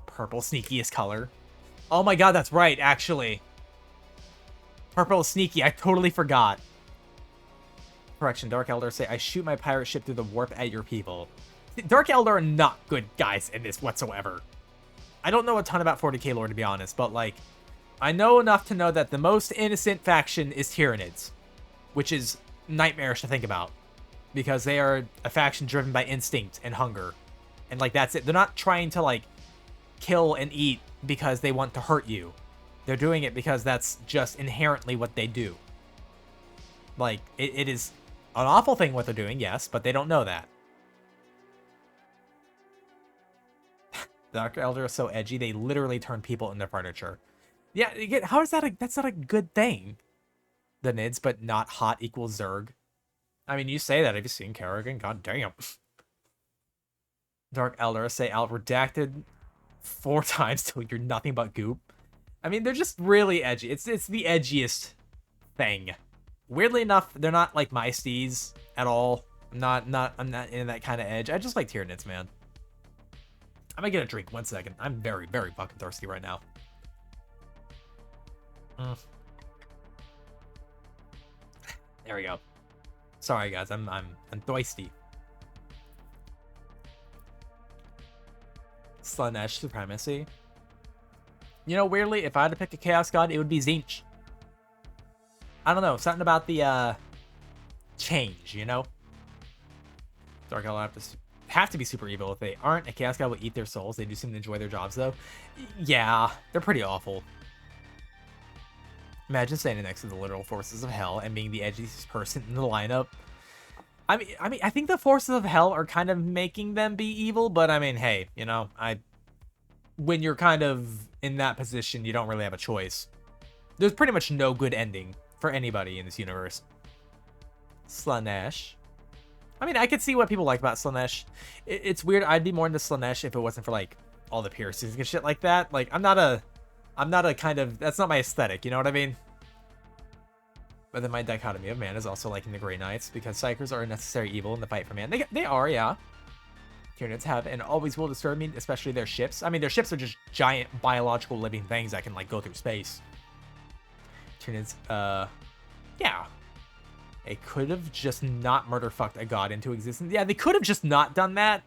Purple, sneakiest color. Oh my god, that's right, actually. Purple is sneaky, I totally forgot. Correction, Dark Elder say, I shoot my pirate ship through the warp at your people. Dark Elder are not good guys in this whatsoever. I don't know a ton about 40k lore, to be honest, but, like, I know enough to know that the most innocent faction is Tyranids, which is nightmarish to think about, because they are a faction driven by instinct and hunger, and, like, that's it. They're not trying to, like, kill and eat because they want to hurt you. They're doing it because that's just inherently what they do. Like, it is an awful thing what they're doing, yes, but they don't know that. Dark Elder is so edgy, they literally turn people into furniture. Yeah, how is that that's not a good thing? The Nids, but not hot equals Zerg. I mean, you say that. Have you seen Kerrigan? God damn. Dark Elder say out redacted 4 times till you're nothing but goop. I mean, they're just really edgy. It's the edgiest thing. Weirdly enough, they're not like my steeds at all. I'm not in that kind of edge. I just like Tyranids, man. I'm gonna get a drink. 1 second. I'm very, very fucking thirsty right now. There we go. Sorry guys, I'm thirsty. Slaanesh Supremacy. You know, weirdly, if I had to pick a Chaos God, it would be Tzeentch. I don't know, something about the change, you know? Dark Elder have to be super evil. If they aren't, a Chaos God will eat their souls. They do seem to enjoy their jobs though. Yeah, they're pretty awful. Imagine standing next to the literal forces of hell and being the edgiest person in the lineup. I mean, I think the forces of hell are kind of making them be evil, but I mean, hey, you know, when you're kind of in that position, you don't really have a choice. There's pretty much no good ending for anybody in this universe. Slaanesh. I mean, I could see what people like about Slaanesh. It's weird. I'd be more into Slaanesh if it wasn't for, like, all the piercings and shit like that. Like, I'm not a kind of, that's not my aesthetic, you know what I mean? But then my dichotomy of man is also liking the Grey Knights, because Psychers are a necessary evil in the fight for man. They are, yeah. Tyranids have and always will disturb me, especially their ships. I mean, their ships are just giant biological living things that can, like, go through space. Tyranids, yeah. They could have just not murder-fucked a god into existence. Yeah, they could have just not done that.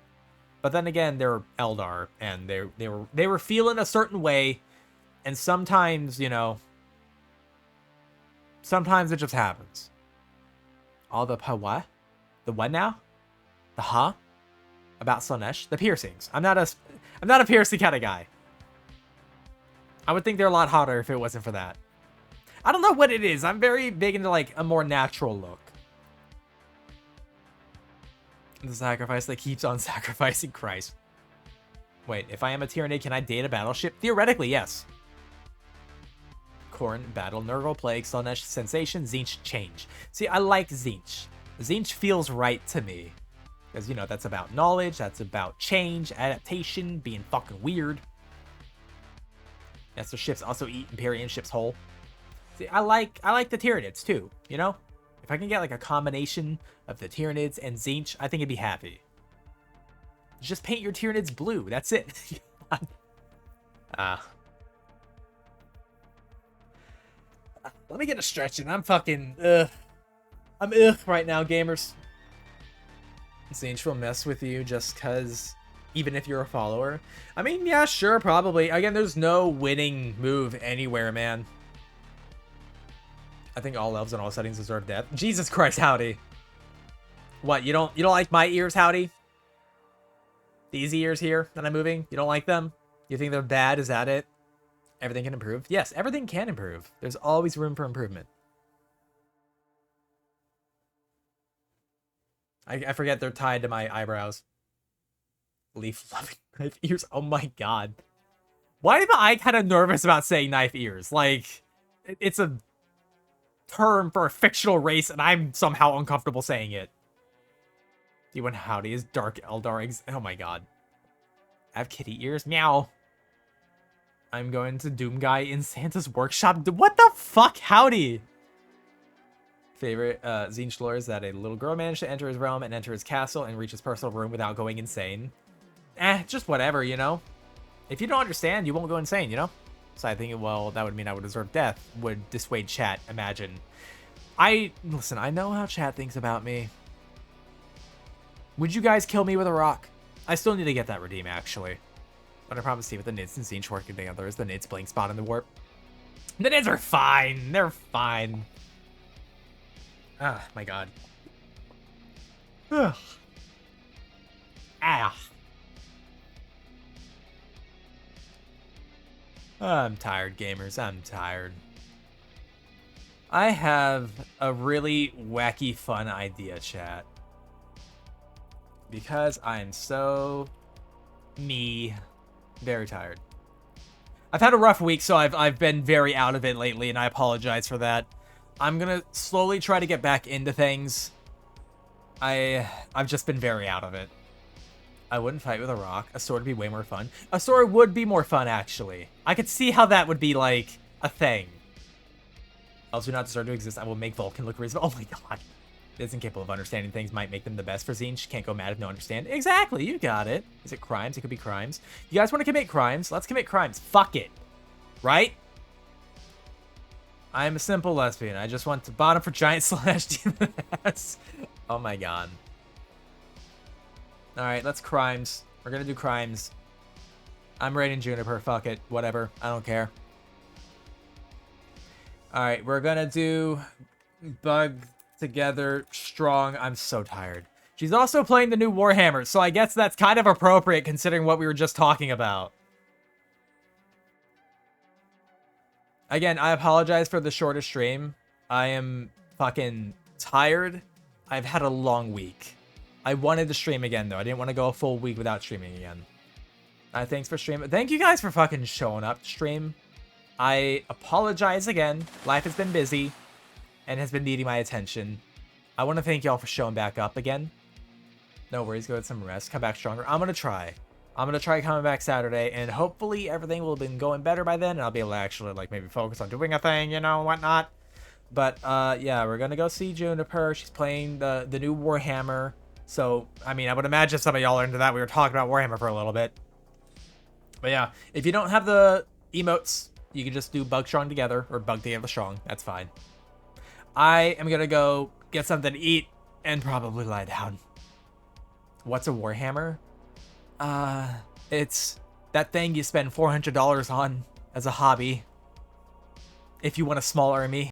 But then again, they're Eldar, and they were feeling a certain way, and sometimes, you know, sometimes it just happens. All the what? The what now? The huh? About Slaanesh? The piercings. I'm not a piercing kind of guy. I would think they're a lot hotter if it wasn't for that. I don't know what it is. I'm very big into, like, a more natural look. The sacrifice that keeps on sacrificing Christ. Wait, if I am a Tyranid, can I date a battleship? Theoretically, yes. Khorne, Battle, Nurgle, Plague, Slaanesh, Sensation, Tzeentch, Change. See, I like Tzeentch. Tzeentch feels right to me. Because, you know, that's about knowledge, that's about change, adaptation, being fucking weird. Yes, the ships also eat Empyrean ships whole. See, I like the Tyranids too, you know? If I can get like a combination of the Tyranids and Tzeentch, I think I'd be happy. Just paint your Tyranids blue, that's it. Let me get a stretch in. I'm fucking I'm right now, gamers. Tzeentch will mess with you just cause even if you're a follower. I mean, yeah, sure, probably. Again, there's no winning move anywhere, man. I think all elves in all settings deserve death. Jesus Christ, Howdy. What, you don't like my ears, Howdy? These ears here that I'm moving? You don't like them? You think they're bad? Is that it? Everything can improve? Yes, everything can improve. There's always room for improvement. I forget they're tied to my eyebrows. Leaf loving knife ears. Oh my god. Why am I kind of nervous about saying knife ears? Like, it's a term for a fictional race, and I'm somehow uncomfortable saying it. D1 Howdy is Dark Eldar. Oh my god. I have kitty ears. Meow. I'm going to Doom Guy in Santa's workshop. What the fuck? Howdy. Favorite Tzeentch lore is that a little girl managed to enter his realm and enter his castle and reach his personal room without going insane. Just whatever, you know? If you don't understand, you won't go insane, you know? So I think, well, that would mean I would deserve death. Would dissuade chat, imagine. Listen, I know how chat thinks about me. Would you guys kill me with a rock? I still need to get that redeem, actually. But I promise you, with the Nids and Tzeentch working together, is the Nids playing spot in the warp. The Nids are fine. They're fine. Ah, my god. Ugh. Ah. I'm tired, gamers. I'm tired. I have a really wacky, fun idea, chat. Because I'm so... very tired. I've had a rough week, so I've been very out of it lately, and I apologize for that. I'm gonna slowly try to get back into things. I've just been very out of it. I wouldn't fight with a rock. A sword would be way more fun. A sword would be more fun, actually. I could see how that would be, like, a thing. Elves do not deserve to exist. I will make Vulcan look reasonable. Oh my god. Is incapable of understanding things might make them the best for Tzeentch. Can't go mad if no understand. Exactly, you got it. Is it crimes? It could be crimes. You guys want to commit crimes? Let's commit crimes. Fuck it. Right? I'm a simple lesbian. I just want to bottom for giant slash demon ass. Oh my god. Alright, let's crimes. We're gonna do crimes. I'm raiding Juniper. Fuck it. Whatever. I don't care. Alright, we're gonna do Bug Together Strong. I'm so tired. She's also playing the new Warhammer, so I guess that's kind of appropriate considering what we were just talking about. Again, I apologize for the shortest stream. I am fucking tired. I've had a long week. I wanted to stream again, though. I didn't want to go a full week without streaming again. Thanks for streaming. Thank you guys for fucking showing up to stream. I apologize again. Life has been busy and has been needing my attention. I want to thank y'all for showing back up again. No worries. Go get some rest. Come back stronger. I'm going to try. I'm going to try coming back Saturday, and hopefully everything will have been going better by then, and I'll be able to actually, like, maybe focus on doing a thing, you know, whatnot. But, yeah, we're going to go see Juniper. She's playing the new Warhammer. So, I mean, I would imagine some of y'all are into that. We were talking about Warhammer for a little bit. But, yeah, if you don't have the emotes, you can just do Bug Strong Together, or Bug Together Strong. That's fine. I am going to go get something to eat and probably lie down. What's a Warhammer? It's that thing you spend $400 on as a hobby if you want a small army.